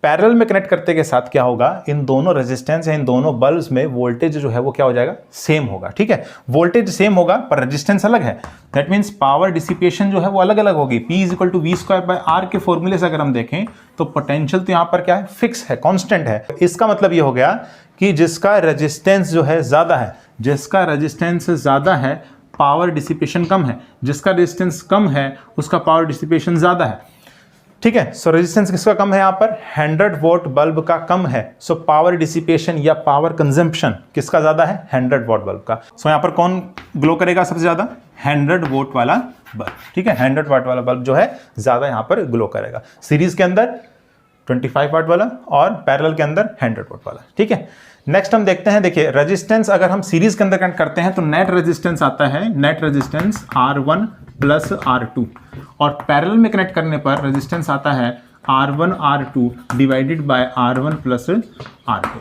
पैरेलल में कनेक्ट करते के साथ क्या होगा, इन दोनों रेजिस्टेंस या इन दोनों बल्ब्स में वोल्टेज जो है वो क्या हो जाएगा, सेम होगा, ठीक है। वोल्टेज सेम होगा पर रेजिस्टेंस अलग है, दैट मीन्स पावर डिसिपेशन जो है वो अलग अलग होगी। P is equal to V square by R के फॉर्मूले से अगर हम देखें तो पोटेंशियल तो यहाँ पर क्या है, फिक्स है, कॉन्स्टेंट है। इसका मतलब ये हो गया कि जिसका रेजिस्टेंस जो है ज़्यादा है, जिसका रेजिस्टेंस ज़्यादा है पावर डिसिपेशन कम है, जिसका रेजिस्टेंस कम है उसका पावर डिसिपेशन ज़्यादा है, ठीक है। सो रेजिस्टेंस किसका कम है यहाँ पर, 100 वोट बल्ब का कम है, सो पावर डिसिपेशन या पावर कंजम्पशन किसका ज़्यादा है, 100 वोट बल्ब का। सो यहाँ पर कौन ग्लो करेगा सबसे ज़्यादा, 100 वोट वाला बल्ब, ठीक है, 100 वाट वाला बल्ब जो है ज़्यादा यहाँ पर ग्लो करेगा। सीरीज के अंदर 25 वाट वाला और पैरेलल के अंदर 100 वाट वाला, ठीक है। नेक्स्ट हम देखते हैं, देखिए रेजिस्टेंस अगर हम सीरीज के अंदर कनेक्ट करते हैं तो नेट रेजिस्टेंस आता है, net resistance R1 plus R2, और पैरेलल में कनेक्ट करने पर रेजिस्टेंस आता है R1 R2 divided by R1 plus R2,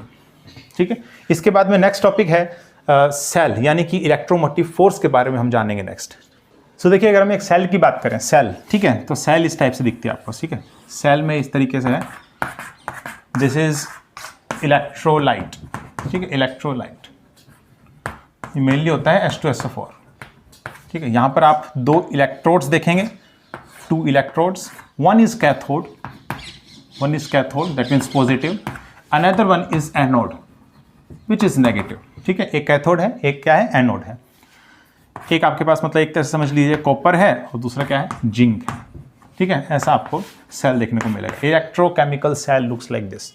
ठीक है। इसके बाद में नेक्स्ट टॉपिक है सेल, यानी कि इलेक्ट्रोमोटिव फोर्स के बारे में हम जानेंगे नेक्स्ट। सो देखिए अगर हम एक सेल की बात करें, सेल, ठीक है, तो सेल इस टाइप से दिखती है आपको, ठीक है। सेल में इस तरीके से है, दिस इज इलेक्ट्रोलाइट, ठीक है, इलेक्ट्रोलाइट ये मेनली होता है H2SO4, ठीक है। यहाँ पर आप दो इलेक्ट्रोड्स देखेंगे, 2 electrodes, one is cathode that means positive, another one is anode which is negative, ठीक है। एक कैथोड है, एक क्या है, एनोड है। एक आपके पास मतलब एक तरह से समझ लीजिए कॉपर है और दूसरा क्या है, जिंक है, ठीक है। ऐसा आपको सेल देखने को मिलेगा, electrochemical cell looks like this,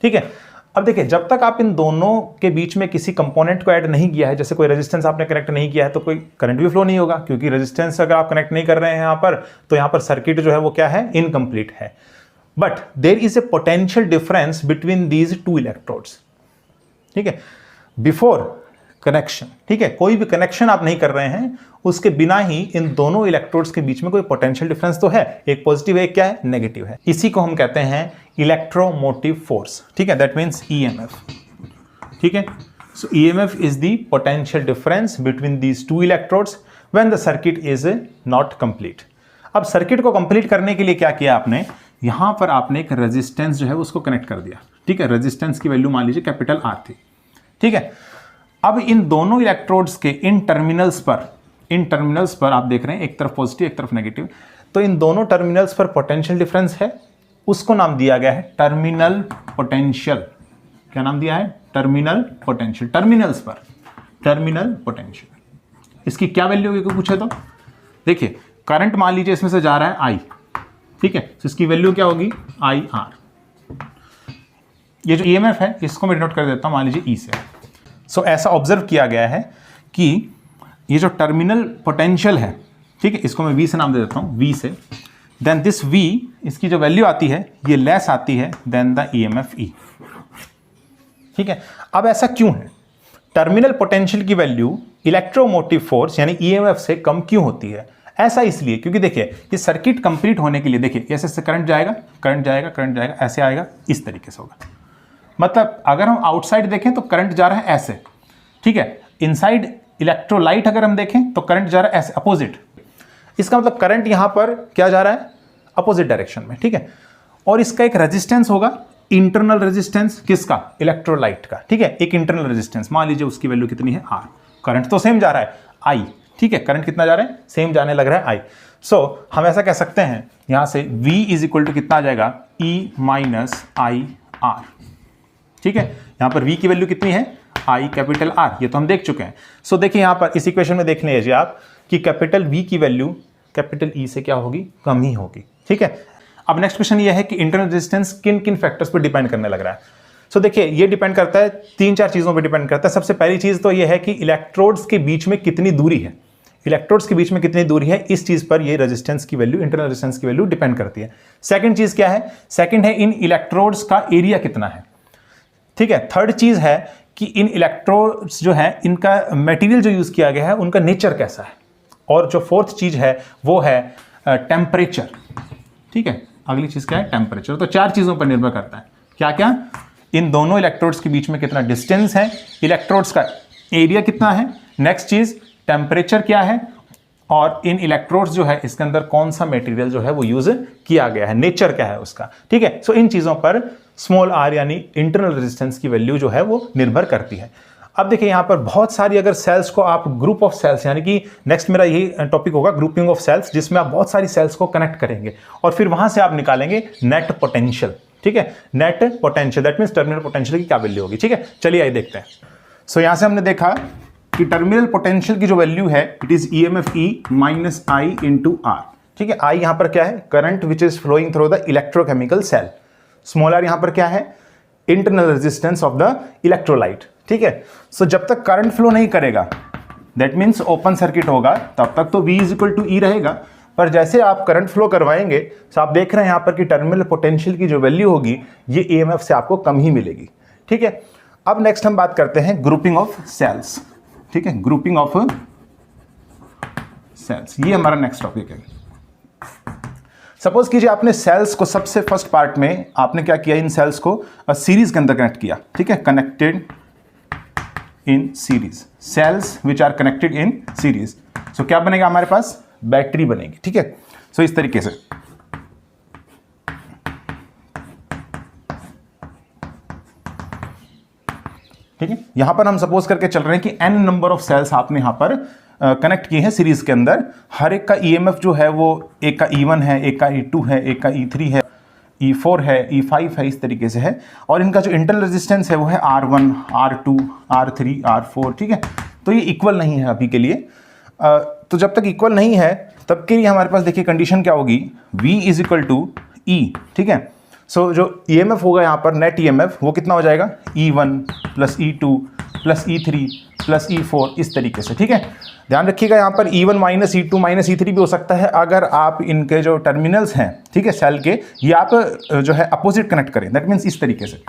ठीक है। अब देखिए जब तक आप इन दोनों के बीच में किसी कंपोनेंट को ऐड नहीं किया है, जैसे कोई रेजिस्टेंस आपने कनेक्ट नहीं किया है तो कोई करंट भी फ्लो नहीं होगा, क्योंकि रेजिस्टेंस अगर आप कनेक्ट नहीं कर रहे हैं यहाँ पर तो यहाँ पर सर्किट जो है वो क्या है, इनकम्प्लीट है। But there is a potential difference between these 2 electrodes, ठीक है, बिफोर कनेक्शन, ठीक है। कोई भी कनेक्शन आप नहीं कर रहे हैं उसके बिना ही इन दोनों इलेक्ट्रोड्स के बीच में कोई पोटेंशियल डिफरेंस तो है, एक पॉजिटिव है, एक क्या है, नेगेटिव है। इसी को हम कहते हैं इलेक्ट्रोमोटिव फोर्स, ठीक है, दैट मीन्स EMF, ठीक है। सो EMF is the potential difference between these 2 electrodes when the circuit is not complete. अब सर्किट को कंप्लीट करने के लिए क्या किया आपने, यहां पर आपने एक रेजिस्टेंस जो है उसको कनेक्ट कर दिया, ठीक है। रेजिस्टेंस की वैल्यू मान लीजिए कैपिटल R थी, ठीक है। अब इन दोनों इलेक्ट्रोड्स के इन टर्मिनल्स पर आप देख रहे हैं एक तरफ पॉजिटिव एक तरफ नेगेटिव, तो इन दोनों टर्मिनल्स पर पोटेंशियल डिफरेंस है, उसको नाम दिया गया है टर्मिनल पोटेंशियल। क्या नाम दिया है? Terminal potential. टर्मिनल्स पर टर्मिनल पोटेंशियल, इसकी क्या वैल्यू होगी कोई पूछे तो? देखिए करंट मान लीजिए इसमें से जा रहा है आई, ठीक है, तो इसकी वैल्यू क्या होगी? I R. ये जो ईएमएफ है इसको मैं डिनोट कर देता हूं मान लीजिए ई से। सो ऐसा ऑब्जर्व किया गया है कि ये जो टर्मिनल पोटेंशियल है, ठीक है, इसको मैं वी से नाम दे देता हूं, वी से, देन दिस वी, इसकी जो वैल्यू आती है ये लेस आती है देन द ईएमएफ ई, ठीक है। अब ऐसा क्यों है? टर्मिनल पोटेंशियल की वैल्यू इलेक्ट्रोमोटिव फोर्स यानी ईएमएफ से कम क्यों होती है? ऐसा इसलिए क्योंकि देखिए ये सर्किट कंप्लीट होने के लिए, देखिए ऐसे से करंट जाएगा, करंट जाएगा, करंट जाएगा, ऐसे आएगा, इस तरीके से होगा। मतलब अगर हम आउटसाइड देखें तो करंट जा रहा है ऐसे, ठीक है। इनसाइड इलेक्ट्रोलाइट अगर हम देखें तो करंट जा रहा है ऐसे, अपोजिट। इसका मतलब करंट यहां पर क्या जा रहा है? अपोजिट डायरेक्शन में, ठीक है। और इसका एक रेजिस्टेंस होगा, इंटरनल रेजिस्टेंस, किसका? इलेक्ट्रोलाइट का, ठीक है। एक इंटरनल रेजिस्टेंस, मान लीजिए उसकी वैल्यू कितनी है? आर। करंट तो सेम जा रहा है, आई, ठीक है। करंट कितना जा रहा है? सेम जाने लग रहा है, आई। सो हम ऐसा कह सकते हैं यहां से V इज इक्वल टू कितना आ जाएगा? E माइनस आई आर, ठीक है। यहां पर V की वैल्यू कितनी है? I कैपिटल R, ये तो हम देख चुके हैं। सो देखिए यहां पर इस इक्वेशन में देख लीजिए आप कि कैपिटल V की वैल्यू कैपिटल E से क्या होगी? कम ही होगी, ठीक है। अब नेक्स्ट क्वेश्चन ये है कि इंटरनल रेजिस्टेंस किन किन फैक्टर्स पर डिपेंड करने लग रहा है? सो देखिए ये डिपेंड करता है, 3-4 चीजों पर डिपेंड करता है। सबसे पहली चीज तो ये है कि इलेक्ट्रोड्स के बीच में कितनी दूरी है, इलेक्ट्रोड्स के बीच में कितनी दूरी है, इस चीज पर ये रेजिस्टेंस की वैल्यू, इंटरनल रेजिस्टेंस की वैल्यू डिपेंड करती है। सेकंड चीज क्या है? सेकंड है इन इलेक्ट्रोड्स का एरिया कितना है, ठीक है। थर्ड चीज है कि इन इलेक्ट्रोड्स जो है इनका मटेरियल जो यूज किया गया है उनका नेचर कैसा है। और जो फोर्थ चीज है वो है टेम्परेचर, ठीक है। अगली चीज क्या है? टेम्परेचर। तो 4 चीजों पर निर्भर करता है। क्या क्या? इन दोनों इलेक्ट्रोड्स के बीच में कितना डिस्टेंस है, इलेक्ट्रोड्स का एरिया कितना है, नेक्स्ट चीज टेम्परेचर क्या है, और इन इलेक्ट्रोड्स जो है इसके अंदर कौन सा मटेरियल जो है वो यूज किया गया है, नेचर क्या है उसका, ठीक है। सो इन चीजों पर स्मॉल आर यानी इंटरनल रेजिस्टेंस की वैल्यू जो है वो निर्भर करती है। अब देखिए यहां पर बहुत सारी अगर सेल्स को आप ग्रुप ऑफ सेल्स, यानी कि नेक्स्ट मेरा यही टॉपिक होगा ग्रुपिंग ऑफ सेल्स, जिसमें आप बहुत सारी सेल्स को कनेक्ट करेंगे और फिर वहां से आप निकालेंगे नेट पोटेंशियल, ठीक है। Net potential that means terminal potential की क्या वैल्यू होगी, ठीक है। चलिए आइए देखते हैं। सो यहां से हमने देखा कि टर्मिनल पोटेंशियल की जो वैल्यू है it is EMF E minus I into R, ठीक है। आई यहां पर क्या है? Current which is flowing through the electrochemical cell. Small R यहां पर क्या है? Internal resistance of the electrolyte, ठीक है। सो जब तक करंट फ्लो नहीं करेगा दैट मीन्स ओपन सर्किट होगा, तब तक तो V इज इक्वल टू ई रहेगा। पर जैसे आप करंट फ्लो करवाएंगे तो आप देख रहे हैं यहां पर कि टर्मिनल पोटेंशियल की जो वैल्यू होगी ये ईएमएफ से आपको कम ही मिलेगी, ठीक है। अब नेक्स्ट हम बात करते हैं ग्रुपिंग ऑफ सेल्स, ठीक है। ग्रुपिंग ऑफ सेल्स, ये हमारा नेक्स्ट टॉपिक है। सपोज कीजिए आपने सेल्स को सबसे फर्स्ट पार्ट में आपने क्या किया, इन सेल्स को सीरीज के अंदर कनेक्ट किया, ठीक है। Connected in series, cells which are connected in series. So क्या बनेगा हमारे पास? बैटरी बनेगी, ठीक है। सो इस तरीके से ठीक है। यहां पर हम सपोज करके चल रहे हैं कि n नंबर ऑफ सेल्स आपने यहां पर कनेक्ट किए हैं सीरीज के अंदर। हर एक का ईएमएफ जो है वो एक का E1 है, एक का E2 है, एक का E3 है, E4 है, E5 है, इस तरीके से है। और इनका जो इंटरनल रेजिस्टेंस है वो है R1, R2, R3, R4, ठीक है। तो ये इक्वल नहीं है अभी के लिए। तो जब तक इक्वल नहीं है तब के लिए हमारे पास देखिए कंडीशन क्या होगी, V is equal to E, ठीक है। सो जो ईएमएफ होगा यहाँ पर नेट ईएमएफ वो कितना हो जाएगा? E1 plus E2 plus E3 plus E4, इस तरीके से, ठीक है। ध्यान रखिएगा यहाँ पर E1 minus E2 minus E3 भी हो सकता है अगर आप इनके जो टर्मिनल्स हैं, ठीक है, सेल के, ये आप जो है अपोजिट कनेक्ट करें, दैट मीन्स इस तरीके से,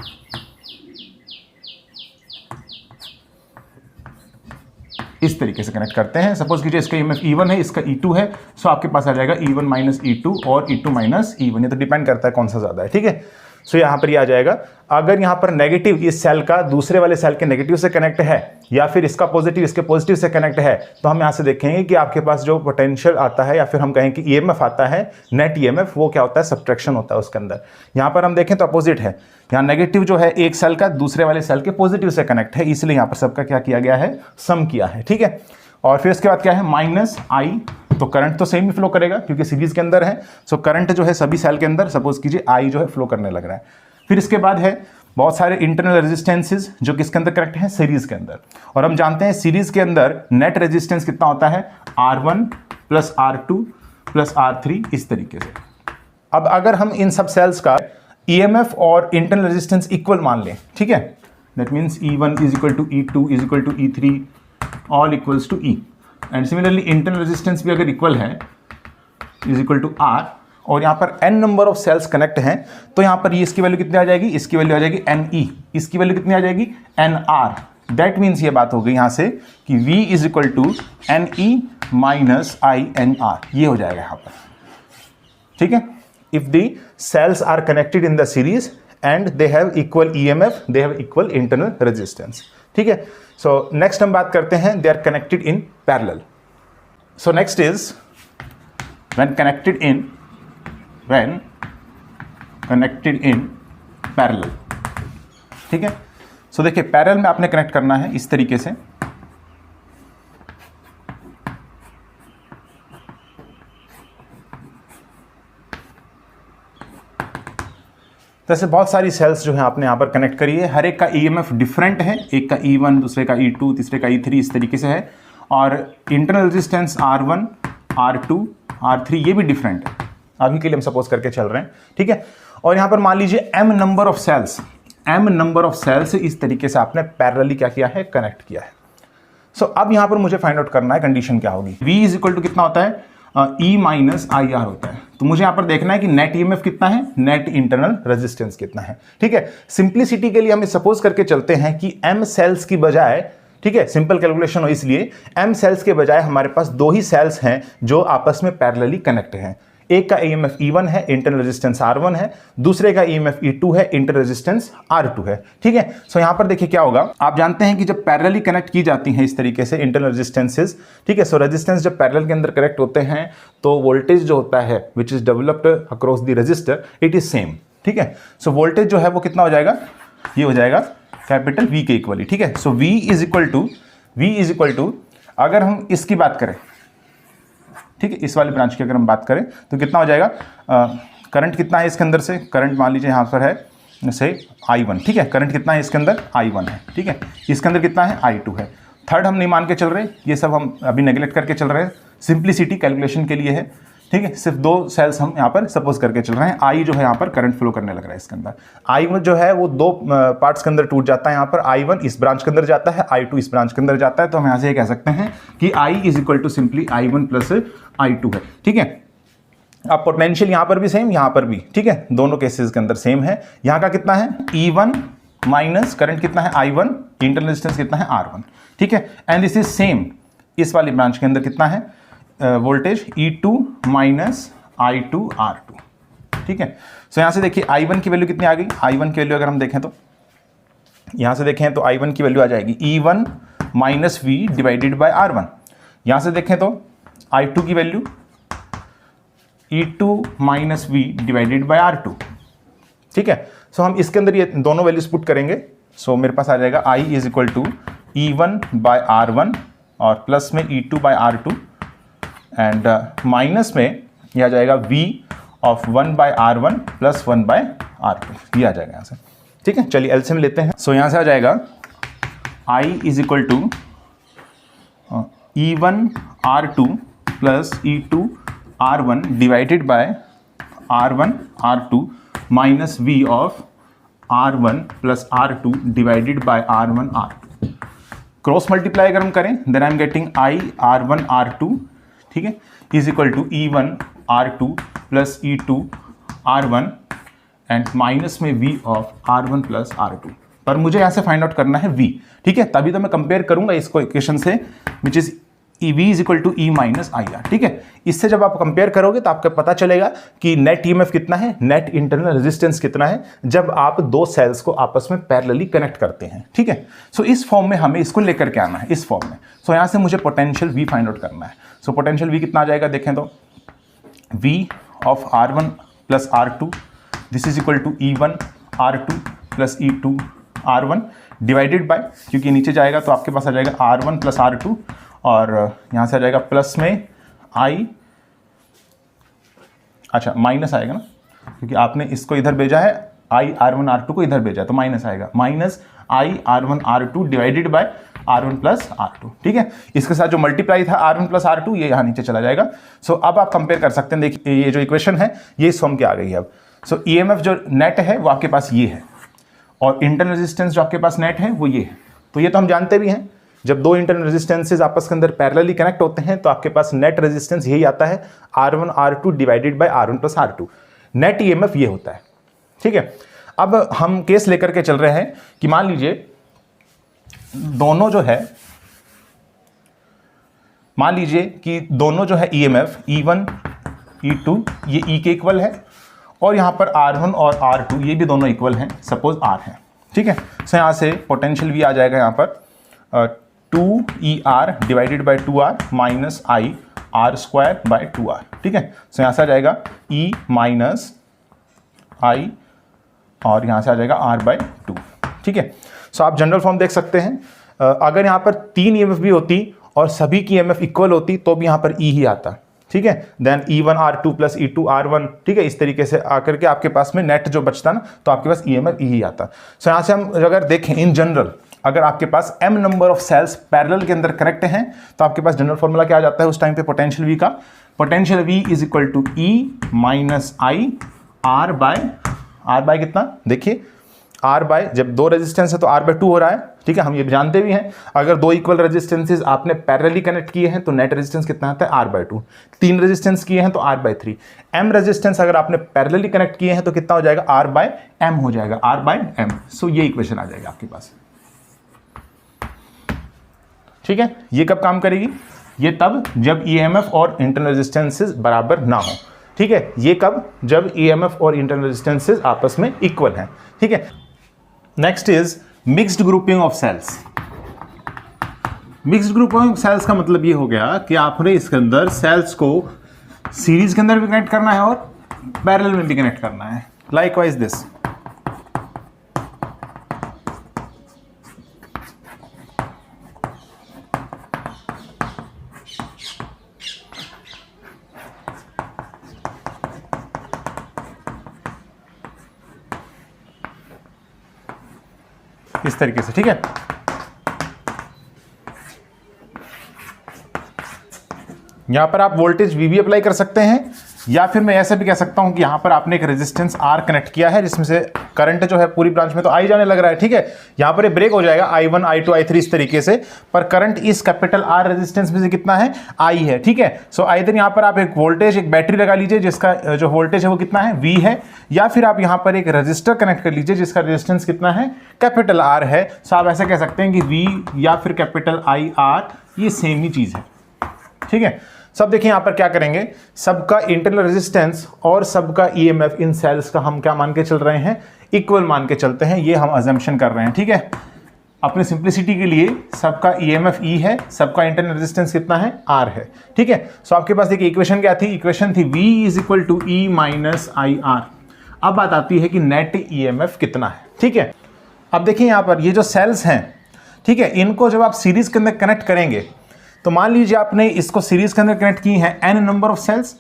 इस तरीके से कनेक्ट करते हैं। सपोज कीजिए इसका ईएमएफ E1 है, इसका E2 है, सो आपके पास आ जाएगा E1 माइनस E2 और E2 माइनस E1, ये तो डिपेंड करता है कौन सा ज़्यादा है, ठीक है। सो यहाँ पर ये आ जाएगा। अगर यहाँ पर नेगेटिव इस सेल का दूसरे वाले सेल के नेगेटिव से कनेक्ट है या फिर इसका पॉजिटिव इसके पॉजिटिव से कनेक्ट है, तो हम यहाँ से देखेंगे कि आपके पास जो पोटेंशियल आता है या फिर हम कहें कि ईएमएफ आता है, नेट ईएमएफ, वो क्या होता है? सब्ट्रैक्शन होता है उसके अंदर। यहाँ पर हम देखें तो अपोजिट है, यहाँ नेगेटिव जो है एक सेल का दूसरे वाले सेल के पॉजिटिव से कनेक्ट है, इसलिए यहाँ पर सबका क्या किया गया है? सम किया है, ठीक है। और फिर इसके बाद क्या है? माइनस आई, तो करंट तो सेम ही फ्लो करेगा क्योंकि सीरीज के अंदर है। सो करंट जो है सभी सेल के अंदर सपोज कीजिए आई जो है फ्लो करने लग रहा है। फिर इसके बाद है बहुत सारे इंटरनल रेजिस्टेंसेज जो किसके अंदर कनेक्ट हैं, सीरीज के अंदर। और हम जानते हैं सीरीज के अंदर नेट रेजिस्टेंस कितना होता है, R1 plus R2 plus R3 इस तरीके से। अब अगर हम इन सब सेल्स का EMF और इंटरनल रेजिस्टेंस इक्वल मान लें, ठीक है, that means E1 is equal to E2 is equal to E3 all equals to E, and similarly internal resistance भी अगर इक्वल है इज इक्वल टू R, और यहाँ पर n number of cells connect हैं, तो यहाँ पर ये इसकी वैल्यू कितनी आ जाएगी, इसकी वैल्यू आ जाएगी NE, इसकी वैल्यू कितनी आ जाएगी NR। दैट मीन्स ये बात हो गई यहाँ से कि V is equal to NE minus INR, ये हो जाएगा यहाँ पर, ठीक है। If the cells are connected in the series and they have equal EMF, they have equal internal resistance, ठीक है। सो नेक्स्ट हम बात करते हैं they are connected in parallel. So next is when connected in parallel, ठीक है। सो देखिए पैरेलल में आपने कनेक्ट करना है इस तरीके से, तो ऐसे बहुत सारी सेल्स जो है आपने यहाँ पर कनेक्ट करी है। हर एक का EMF डिफरेंट है, एक का E1, दूसरे का E2, तीसरे का E3 इस तरीके से है, और internal resistance R1, R2, R3 ये भी डिफरेंट है। अभी के लिए हम सपोज करके चल रहे हैं, ठीक है। और यहाँ पर मान लीजिए m नंबर ऑफ सेल्स इस तरीके से आपने पैरेलली क्या किया है, कनेक्ट किया है। सो अब यहाँ पर मुझे फाइंड आउट करना है कंडीशन क्या होगी। V इज इक्वल टू कितना होता है, E माइनस IR होता है। तो मुझे यहाँ पर देखना है कि नेट EMF कितना है, नेट इंटरनल रेजिस्टेंस कितना है, ठीक है। सिंप्लिसिटी के लिए हम सपोज करके चलते हैं कि m सेल्स की बजाय, ठीक है, सिंपल कैलकुलेशन हो इसलिए m सेल्स के बजाय हमारे पास दो ही सेल्स हैं जो आपस में पैरेलली कनेक्ट हैं। एक का EMF E1 है, इंटरनल रेजिस्टेंस R1 है, दूसरे का EMF E2 है, इंटरनल रेजिस्टेंस R2 है, ठीक है। सो यहाँ पर देखिए क्या होगा, आप जानते हैं कि जब पैरेलली कनेक्ट की जाती हैं इस तरीके से इंटरनल रेजिस्टेंसेस, ठीक है। सो रेजिस्टेंस जब पैरेलल के अंदर कनेक्ट होते हैं तो वोल्टेज जो होता है which is developed across the register it is same, ठीक है। सो वोल्टेज जो है वो कितना हो जाएगा, ये हो जाएगा कैपिटल V के इक्वली, ठीक है। So V is equal to अगर हम इसकी बात करें, ठीक है, इस वाले ब्रांच की अगर हम बात करें तो कितना हो जाएगा, करंट कितना है इसके अंदर से, करंट मान लीजिए यहाँ पर है से I1, ठीक है, करंट कितना है इसके अंदर I1 है, ठीक है। इसके अंदर कितना है I2 है। थर्ड हम नहीं मान के चल रहे, ये सब हम अभी नेगलेक्ट करके चल रहे हैं, सिंप्लिसिटी कैलकुलेशन के लिए है, ठीक है। सिर्फ दो सेल्स हम यहाँ पर सपोज करके चल रहे हैं। I जो है यहाँ पर करंट फ्लो करने लग रहा है इसके अंदर। I1 जो है वो दो पार्ट्स के अंदर टूट जाता है, यहाँ पर I1 इस ब्रांच के अंदर जाता है, I2 इस ब्रांच के अंदर जाता है। तो हम यहाँ से ये कह सकते हैं कि I is equal to simply I1 plus I2 है, ठीक है। अब पोटेंशियल यहाँ पर भी सेम, यहाँ पर भी, ठीक है, दोनों केसेस के अंदर सेम है। यहाँ का कितना है E1 माइनस करंट कितना है I1, इंटरनल रेजिस्टेंस कितना है R1, ठीक है। एंड दिस इज सेम इस वाली ब्रांच के अंदर कितना है voltage E2 minus I2 R2, ठीक है। सो यहाँ से देखिए I1 की वैल्यू कितनी आ गई, I1 की वैल्यू अगर हम देखें तो यहाँ से देखें तो I1 की वैल्यू आ जाएगी E1 minus V divided by R1। यहाँ से देखें तो I2 की value E2 minus V divided by R2, ठीक है। सो हम इसके अंदर ये दोनों वैल्यूज पुट करेंगे। सो मेरे पास आ जाएगा I is equal to E1 by R1 और प्लस में E2 bye R2 and minus में ये आ जाएगा V of 1 by R1 plus 1 by R2, ये आ जाएगा यहाँ से, ठीक है। चलिए एलसीएम लेते हैं। सो यहाँ से आ जाएगा I is equal to E1 R2 plus E2 R1 divided by R1 R2 minus V of R1 plus R2 divided by R1 R2। Cross multiply अगर हम करें then I am getting I R1 R2, ठीक है, is equal to E1 R2 plus E2 R1 and minus में V of R1 plus R2। पर मुझे यहाँ से फाइंड आउट करना है V, ठीक है, तभी तो मैं कंपेयर करूंगा इसको इक्वेशन से which is V is equal to E minus IR, ठीक है। इससे जब आप कंपेयर करोगे तो आपको पता चलेगा कि नेट EMF कितना है, नेट इंटरनल रेजिस्टेंस कितना है जब आप दो सेल्स को आपस में पैरेलली कनेक्ट करते हैं, ठीक है। सो इस फॉर्म में हमें इसको लेकर के आना है, इस फॉर्म में। सो यहाँ से मुझे पोटेंशियल V फाइंड आउट करना है। सो पोटेंशियल V कितना आ जाएगा देखें तो V of R1 plus R2 this is equal to E1 R2 plus E2 R1 divided by, क्योंकि नीचे जाएगा तो आपके पास आ जाएगा R1 प्लस R2 और यहाँ से आ जाएगा प्लस में आई, अच्छा माइनस आएगा ना, क्योंकि आपने इसको इधर भेजा है, आई R1 R2 को इधर भेजा है, तो माइनस आएगा, minus I R1 R2 divided by R1 plus R2, ठीक है। इसके साथ जो मल्टीप्लाई था R1 प्लस R2 ये यहाँ नीचे चला जाएगा। सो अब आप कंपेयर कर सकते हैं, देखिए ये जो इक्वेशन है ये इस फॉर्म की आ गई है अब। सो EMF जो नेट है वो आपके पास ये है, और इंटरनल रेजिस्टेंस जो आपके पास नेट है वो ये है। तो ये तो हम जानते भी हैं, जब दो इंटरनल रेजिस्टेंसेज आपस के अंदर पैरेलली कनेक्ट होते हैं तो आपके पास नेट रेजिस्टेंस यही आता है, R1 R2 divided by R1 plus R2। Net EMF ये होता है, ठीक है। अब हम केस लेकर के चल रहे हैं कि मान लीजिए दोनों जो है, मान लीजिए कि दोनों जो है EMF E1 E2 ये E के इक्वल है, और यहाँ पर R1 और R2 ये भी दोनों इक्वल हैं, सपोज R है, ठीक है। सो यहाँ से पोटेंशियल भी आ जाएगा यहाँ पर 2ER divided by 2R minus I R square by 2R, ठीक है। सो यहाँ से आ जाएगा E माइनस I और यहाँ से आ जाएगा R बाई 2, ठीक है। सो आप जनरल फॉर्म देख सकते हैं, अगर यहाँ पर 3 EMF भी होती और सभी की EMF इक्वल होती तो भी यहाँ पर E ही आता, ठीक है। Then E1 R2 plus E2 R1, ठीक है। इस तरीके से आकर के आपके पास में नेट जो बचता ना, तो आपके पास EMF E ही आता। सो यहाँ से हम अगर देखें इन जनरल, अगर आपके पास m number of cells parallel के अंदर कनेक्ट हैं तो आपके पास जनरल फॉर्मूला क्या आ जाता है उस टाइम पे पोटेंशियल V का, potential V is equal to E minus I R by कितना, देखिए R बाय, जब दो रेजिस्टेंस है तो R बाय 2 हो रहा है, ठीक है। हम ये जानते भी हैं, अगर दो इक्वल रेजिस्टेंसेज आपने पैरेलली कनेक्ट किए हैं तो नेट रेजिस्टेंस कितना आता है R बाय 2, 3 रेजिस्टेंस किए हैं तो R बाय 3, M रेजिस्टेंस अगर आपने पैरेलली कनेक्ट किए हैं तो कितना हो जाएगा, R बाय M हो जाएगा, R बाय M। सो ये इक्वेशन आ जाएगा आपके पास, ठीक है। ये कब काम करेगी, ये तब जब EMF और इंटरनल रेजिस्टेंसेज बराबर ना हो, ठीक है। ये कब, जब EMF और इंटरनल रेजिस्टेंसेज आपस में इक्वल हैं, ठीक है। Next is mixed grouping of cells. Mixed grouping of cells का मतलब ये हो गया कि आपने इसके अंदर सेल्स को सीरीज के अंदर भी कनेक्ट करना है और पैरेलल में भी कनेक्ट करना है, लाइकवाइज दिस। इस तरीके से, ठीक है। यहां पर आप वोल्टेज VB अप्लाई कर सकते हैं, या फिर मैं ऐसा भी कह सकता हूं कि यहां पर आपने एक रेजिस्टेंस R कनेक्ट किया है जिसमें से करंट जो है पूरी ब्रांच में तो I जाने लग रहा है, ठीक है। यहां पर ये ब्रेक हो जाएगा I1 I2 I3 इस तरीके से, पर करंट इस कैपिटल R रेजिस्टेंस में से कितना है, I है, ठीक है। सो आइदर यहां पर आप एक वोल्टेज, एक बैटरी लगा लीजिए जिसका जो वोल्टेज है वो कितना है, V है, या फिर आप यहां पर एक रजिस्टर कनेक्ट कर लीजिए जिसका रेजिस्टेंस कितना है, कैपिटल R है। सो आप ऐसा कह सकते हैं कि V या फिर कैपिटल IR ये सेम ही चीज़ है, ठीक है। सब देखिए यहाँ पर क्या करेंगे, सबका इंटरनल रेजिस्टेंस और सबका EMF इन सेल्स का हम क्या मान के चल रहे हैं, इक्वल मान के चलते हैं, ये हम अजम्पशन कर रहे हैं, ठीक है। अपने सिंप्लिसिटी के लिए सबका EMF E है, सबका इंटरनल रेजिस्टेंस कितना है, R है, ठीक है। सो आपके पास देखिए इक्वेशन क्या थी, इक्वेशन थी V is equal to E minus IR। अब बात आती है कि नेट EMF कितना है, ठीक है। अब देखिए यहाँ पर ये जो सेल्स हैं, ठीक है, इनको जब आप सीरीज के अंदर कनेक्ट करेंगे तो मान लीजिए आपने इसको सीरीज के अंदर कनेक्ट की है n number of cells,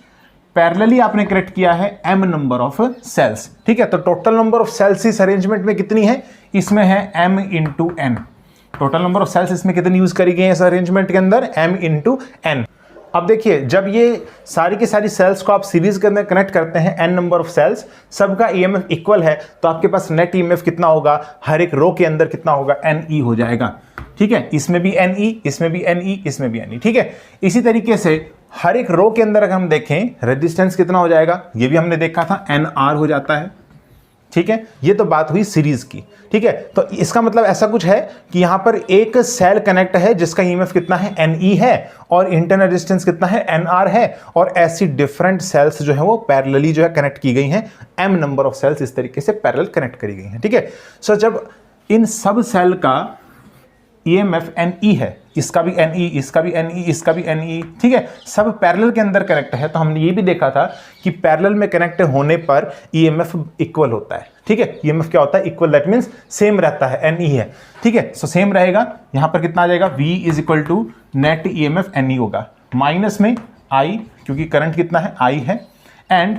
parallelly आपने कनेक्ट किया है m नंबर ऑफ सेल्स, ठीक है। तो टोटल नंबर ऑफ सेल्स इस अरेंजमेंट में कितनी है, इसमें है m into n। Total number of cells इसमें कितनी यूज करी गई है इस अरेंजमेंट के अंदर, m इंटू n। अब देखिए जब ये सारी की सारी सेल्स को आप सीरीज के अंदर कनेक्ट करते हैं, n नंबर ऑफ सेल्स, सबका EMF इक्वल है, तो आपके पास नेट EMF कितना होगा, हर एक रो के अंदर कितना होगा, NE हो जाएगा, ठीक है। इसमें भी NE, इसमें भी NE, इसमें भी NE, ठीक है। इसी तरीके से हर एक रो के अंदर अगर हम देखें रेजिस्टेंस कितना हो जाएगा, ये भी हमने देखा था, NR हो जाता है, ठीक है। ये तो बात हुई सीरीज की, ठीक है। तो इसका मतलब ऐसा कुछ है कि यहां पर एक सेल कनेक्ट है जिसका EMF कितना है, NE है, और इंटरनल रेजिस्टेंस कितना है, NR है, और ऐसी डिफरेंट सेल्स जो है वो पैरेलली जो है कनेक्ट की गई हैं, m नंबर ऑफ सेल्स इस तरीके से पैरेलल कनेक्ट करी गई हैं, ठीक है। सो जब इन सब सेल का EMF NE है, इसका भी NE, इसका भी NE, इसका भी NE, ठीक है, सब पैरेलल के अंदर कनेक्ट है, तो हमने ये भी देखा था कि पैरेलल में कनेक्ट होने पर EMF इक्वल होता है, ठीक है। EMF क्या होता है, इक्वल, दैट मीन्स सेम रहता है, NE है, ठीक है। सो सेम रहेगा, यहाँ पर कितना आ जाएगा, V is equal to net EMF NE होगा, माइनस में I, क्योंकि करंट कितना है I है, and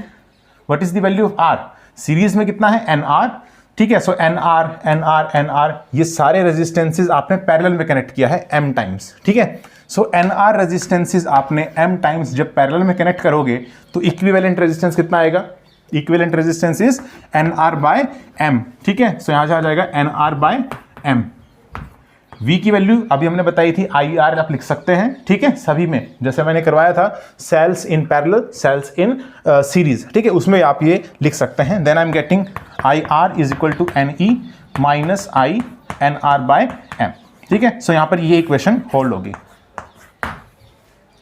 what is the value of R, series में कितना है NR, ठीक है। सो NR ये सारे रेजिस्टेंसेज आपने पैरेलल में कनेक्ट किया है M टाइम्स, ठीक है। सो NR रेजिस्टेंसेज आपने M टाइम्स जब पैरेलल में कनेक्ट करोगे तो इक्विवेलेंट रेजिस्टेंस कितना आएगा, equivalent resistance is NR by M, ठीक है। सो यहां से आ जाएगा NR बाय M। V की वैल्यू अभी हमने बताई थी IR आप लिख सकते हैं, ठीक है, सभी में जैसे मैंने करवाया था cells in parallel, cells in series, ठीक है, उसमें आप ये लिख सकते हैं। Then I am getting IR is equal to NE minus I NR by M, ठीक है। सो यहां पर ये इक्वेशन होल्ड होगी।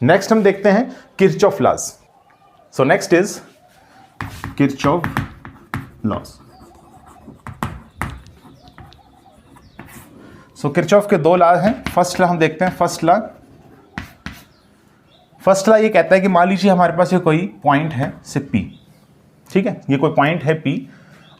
नेक्स्ट हम देखते हैं Kirchhoff laws. So next is Kirchhoff laws. So Kirchhoff के दो लॉ हैं। फर्स्ट लॉ हम देखते हैं। फर्स्ट लॉ ये कहता है कि मान लीजिए हमारे पास ये कोई पॉइंट है से P, ठीक है, ये कोई पॉइंट है P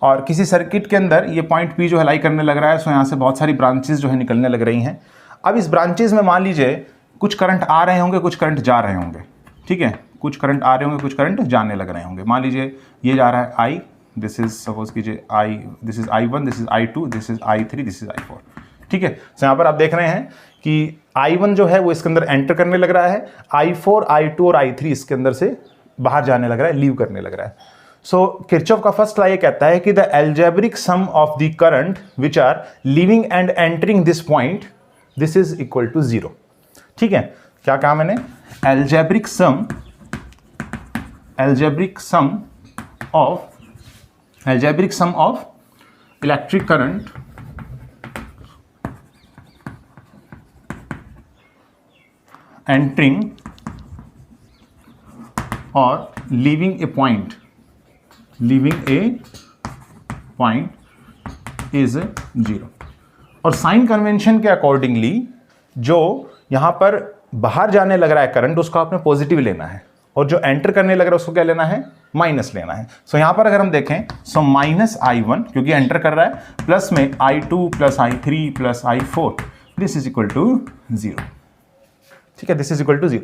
और किसी सर्किट के अंदर ये पॉइंट P जो है लाई करने लग रहा है। सो यहाँ से बहुत सारी ब्रांचेस जो है निकलने लग रही हैं। अब इस ब्रांचेस में मान लीजिए कुछ करंट आ रहे होंगे, कुछ करंट जा रहे होंगे, ठीक है, कुछ करंट आ रहे होंगे, कुछ करंट जाने लग रहे होंगे। मान लीजिए ये जा रहा है I, दिस इज सपोज कीजिए I, this is I1, this is I2, this is I3, this is I4, ठीक है। तो यहाँ पर आप देख रहे हैं कि I1 जो है वो इसके अंदर एंटर करने लग रहा है, I4, I2 और I3 इसके अंदर से बाहर जाने लग रहा है, लीव करने लग रहा है। सो किरचॉफ का फर्स्ट लॉ ये कहता है कि the algebraic sum of the current which are leaving and entering this point, this is equal to 0, ठीक है। क्या कहा मैंने, algebraic sum of electric current entering or leaving a point is 0। और साइन कन्वेंशन के अकॉर्डिंगली जो यहां पर बाहर जाने लग रहा है करंट उसको आपने पॉजिटिव लेना है और जो एंटर करने लग रहा है उसको क्या लेना है, माइनस लेना है। सो यहां पर अगर हम देखें सो माइनस I1 क्योंकि एंटर कर रहा है, प्लस में I2 plus I3 plus I4, this is equal to 0, ठीक है, दिस इज इक्वल टू 0।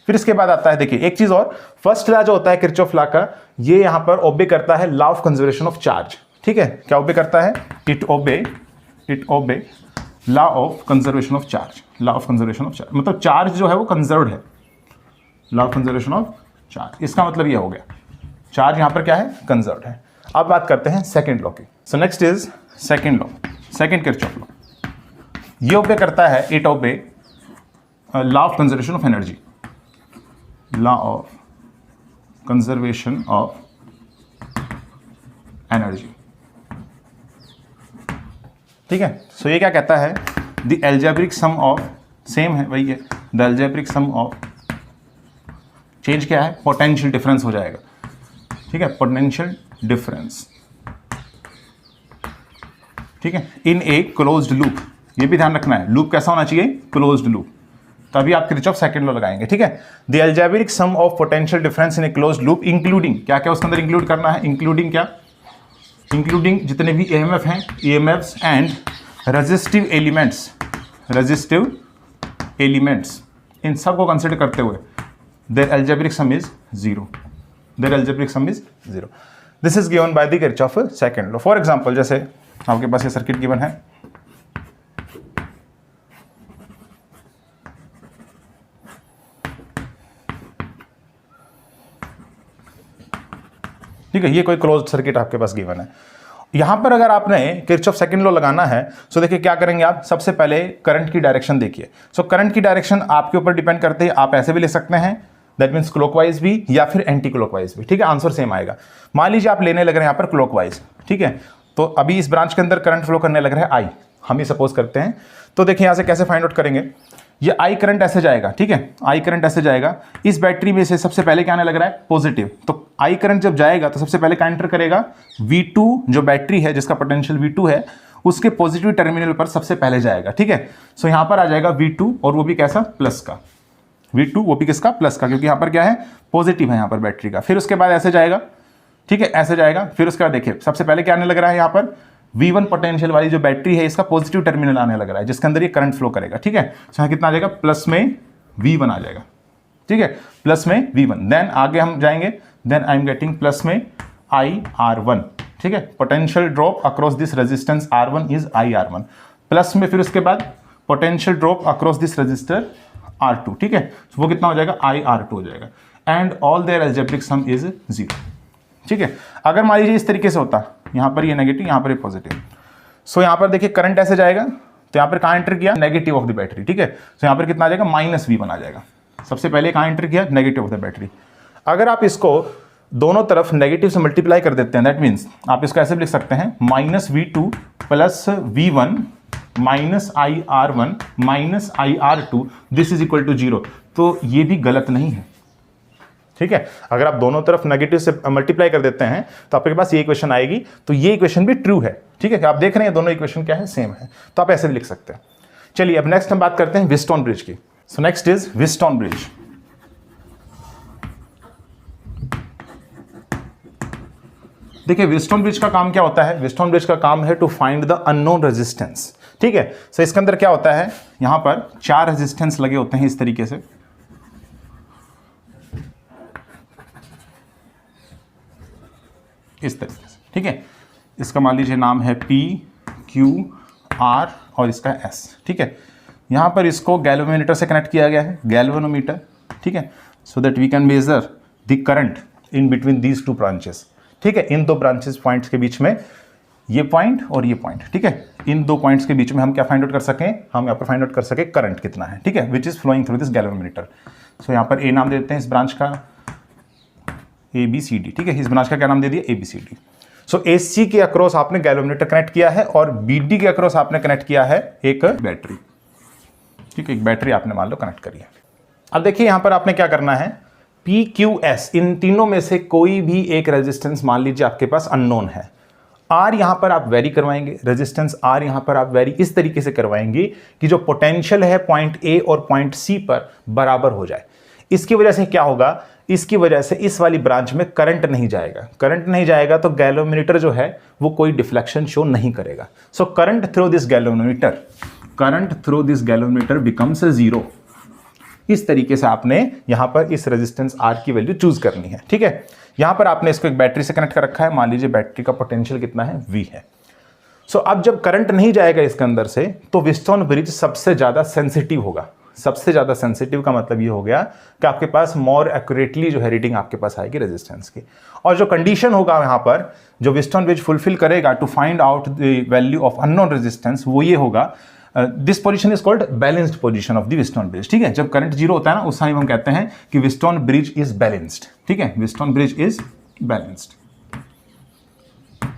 फिर इसके बाद आता है, देखिए एक चीज और, फर्स्ट लॉ जो होता है किरचॉफ लॉ का, ये यहां पर ओबे करता है law of conservation of charge, ठीक है। क्या ओबे करता है, it obey law of conservation of charge, law of conservation of charge मतलब चार्ज जो है वो कंजर्व्ड है, law of conservation of charge, इसका मतलब ये हो गया चार्ज यहां पर क्या है, कंजर्व्ड है। अब बात करते हैं सेकंड लॉ की। So next is second law, second Kirchhoff law. ये ओबे करता है, it obey law of conservation of energy, law of conservation of energy, ठीक है। सो ये क्या कहता है, the algebraic sum of, same है वही है, the algebraic sum of, change क्या है, पोटेंशियल डिफरेंस हो जाएगा, ठीक है, पोटेंशियल डिफरेंस, ठीक है, इन ए क्लोज्ड लूप। ये भी ध्यान रखना है, लूप कैसा होना चाहिए, क्लोज्ड लूप, तभी आप किरचॉफ सेकंड लॉ लगाएंगे, ठीक है। The algebraic sum of potential difference in a closed loop including, क्या क्या उसके अंदर इंक्लूड करना है, इंक्लूडिंग क्या, इंक्लूडिंग जितने भी EMF हैं, EMFs एंड रेजिस्टिव एलिमेंट्स, इन सब को कंसिडर करते हुए their algebraic sum is 0, their algebraic sum is 0। This is given by the Kirchhoff second law. For example जैसे आपके पास ये सर्किट गिवन है, ठीक है, ये कोई क्लोज्ड सर्किट आपके पास गिवन है। यहां पर अगर आपने किरचॉफ सेकंड लॉ लगाना है, सो देखिए क्या करेंगे आप, सबसे पहले करंट की डायरेक्शन देखिए। सो करंट की डायरेक्शन आपके ऊपर डिपेंड करती है, आप ऐसे भी ले सकते हैं, दैट मीन्स क्लॉकवाइज भी या फिर एंटी क्लॉकवाइज भी, ठीक है, आंसर सेम आएगा। मान लीजिए आप लेने लग रहे हैं यहाँ पर क्लॉकवाइज, ठीक है, तो अभी इस ब्रांच के अंदर करंट फ्लो करने लग रहा है I, हम ये सपोज करते हैं। तो देखिए यहाँ से कैसे फाइंड आउट करेंगे, ये I करंट ऐसे जाएगा, ठीक है, I करंट ऐसे जाएगा, इस बैटरी में से सबसे पहले क्या आने लग रहा है, पॉजिटिव। तो I करंट जब जाएगा तो सबसे पहले क्या एंटर करेगा, V2 जो बैटरी है जिसका पोटेंशियल V2 है उसके पॉजिटिव टर्मिनल पर सबसे पहले जाएगा, ठीक है। सो यहाँ पर आ जाएगा V2 और वो भी कैसा, प्लस का, V2 वो भी किसका, प्लस का, क्योंकि यहाँ पर क्या है, पॉजिटिव है यहाँ पर बैटरी का। फिर उसके बाद ऐसे जाएगा, ठीक है, ऐसे जाएगा। फिर उसके बाद देखिए सबसे पहले क्या आने लग रहा है, यहाँ पर V1 पोटेंशियल वाली जो बैटरी है इसका पॉजिटिव टर्मिनल आने लग रहा है जिसके अंदर ये करंट फ्लो करेगा, ठीक है। सो यहाँ कितना आ जाएगा, प्लस में V1 आ जाएगा, ठीक है, प्लस में V1। देन आगे हम जाएंगे, then I am getting plus में IR1, ठीक है, potential drop across this resistance R1 is IR1, plus में फिर उसके बाद potential drop across this resistor R2, ठीक है, वो कितना हो जाएगा, IR2 हो जाएगा, and all their algebraic sum is 0, ठीक है। अगर मान लीजिए इस तरीके से होता, यहाँ पर ये नेगेटिव, यहाँ पर ये पॉजिटिव, सो यहाँ पर देखिए करंट ऐसे जाएगा, तो यहाँ पर कहाँ एंटर किया, नेगेटिव ऑफ द बैटरी, ठीक है, तो यहाँ पर कितना आ जाएगा, -V1 आ जाएगा। सबसे पहले कहाँ एंटर किया, नेगेटिव ऑफ द बैटरी। अगर आप इसको दोनों तरफ नेगेटिव से मल्टीप्लाई कर देते हैं, दैट मीन्स आप इसको ऐसे भी लिख सकते हैं -V2 plus V1 minus IR1 minus IR2 this is equal to 0, तो ये भी गलत नहीं है, ठीक है। अगर आप दोनों तरफ नेगेटिव से मल्टीप्लाई कर देते हैं तो आपके पास ये इक्वेशन आएगी, तो ये इक्वेशन भी ट्रू है, ठीक है। आप देख रहे हैं दोनों इक्वेशन क्या है, सेम है, तो आप ऐसे भी लिख सकते हैं। चलिए अब नेक्स्ट हम बात करते हैं व्हिटस्टोन ब्रिज की। So next is Wheatstone bridge. देखिए व्हिटस्टोन ब्रिज का काम क्या होता है, व्हिटस्टोन ब्रिज का काम है to find the unknown resistance, ठीक है। सो इसके अंदर क्या होता है, यहां पर 4 रेजिस्टेंस लगे होते हैं इस तरीके से, इस तरीके से, ठीक है। इसका मान लीजिए नाम है P, Q, R और इसका S, ठीक है। यहाँ पर इसको गैल्वेनोमीटर से कनेक्ट किया गया है, गैल्वेनोमीटर, ठीक है, so that we can measure the current in between these 2 branches, ठीक है। इन 2 ब्रांचेस पॉइंट्स के बीच में, ये पॉइंट और ये पॉइंट, ठीक है, इन 2 पॉइंट्स के बीच में हम क्या फाइंड आउट कर सकें, हम यहाँ पर फाइंड आउट कर सकें करंट कितना है, ठीक है, which is flowing through this galvanometer. So यहाँ पर A नाम देते हैं इस ब्रांच का, ABCD, ठीक है, इस ब्रांच का क्या नाम दे दिया, ABCD। सो AC के अक्रॉस आपने गैल्वेनोमीटर कनेक्ट किया है और BD के अक्रॉस आपने कनेक्ट किया है एक बैटरी, ठीक है, एक बैटरी आपने मान लो कनेक्ट करी है। अब देखिए यहां पर आपने क्या करना है, PQS इन तीनों में से कोई भी एक रेजिस्टेंस मान लीजिए आपके पास अननोन है, R यहां पर आप वेरी करवाएंगे, रेजिस्टेंस R यहां पर आप वेरी इस तरीके से करवाएंगे कि जो पोटेंशियल है पॉइंट A और पॉइंट C पर बराबर हो जाए। इसकी वजह से क्या होगा, इसकी वजह से इस वाली ब्रांच में करंट नहीं जाएगा, करंट नहीं जाएगा तो गैल्वेनोमीटर जो है वो कोई डिफ्लेक्शन शो नहीं करेगा। So current through this galvanometer, current through this galvanometer becomes 0। इस तरीके से आपने यहां पर इस रेजिस्टेंस R की वैल्यू चूज करनी है, ठीक है। यहां पर आपने इसको एक बैटरी से कनेक्ट कर रखा है, मान लीजिए बैटरी का पोटेंशियल कितना है, V है। सो अब जब करंट नहीं जाएगा इसके अंदर से, तो व्हिटस्टोन ब्रिज सबसे ज्यादा सेंसिटिव होगा। सबसे ज्यादा सेंसिटिव का मतलब ये हो गया कि आपके पास मोर एक्यूरेटली जो है रीडिंग आपके पास आएगी रेजिस्टेंस की। और जो कंडीशन होगा यहां पर जो व्हिटस्टोन ब्रिज फुलफिल करेगा to find out the value of unknown resistance, वो ये होगा, this position is called balanced position of the Wheatstone bridge, ठीक है। जब करंट 0 होता है ना, उस टाइम हम कहते हैं कि व्हिटस्टोन ब्रिज इज बैलेंस्ड, ठीक है, Wheatstone bridge is balanced,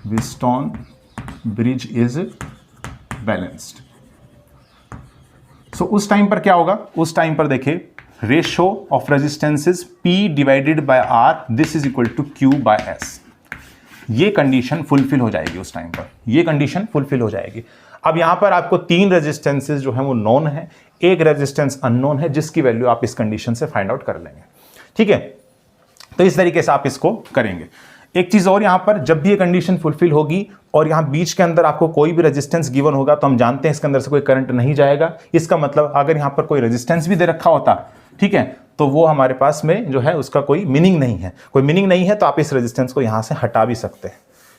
Wheatstone bridge is balanced. So उस टाइम पर क्या होगा, उस टाइम पर देखिए ratio of resistances P divided by R this is equal to Q by S, ये कंडीशन फुलफिल हो जाएगी उस टाइम पर, ये कंडीशन फुलफिल हो जाएगी। अब यहां पर आपको 3 रेजिस्टेंसेस जो है वो नोन है, एक रेजिस्टेंस अननोन है जिसकी वैल्यू आप इस कंडीशन से फाइंड आउट कर लेंगे, ठीक है। तो इस तरीके से आप इसको करेंगे। एक चीज और, यहां पर जब भी ये कंडीशन फुलफिल होगी और यहां बीच के अंदर आपको कोई भी रेजिस्टेंस गिवन होगा, तो हम जानते हैं इसके अंदर से कोई करंट नहीं जाएगा। इसका मतलब अगर यहां पर कोई रेजिस्टेंस भी दे रखा होता, ठीक है, तो वो हमारे पास में जो है उसका कोई मीनिंग नहीं है, कोई मीनिंग नहीं है, तो आप इस रेजिस्टेंस को यहां से हटा भी सकते हैं,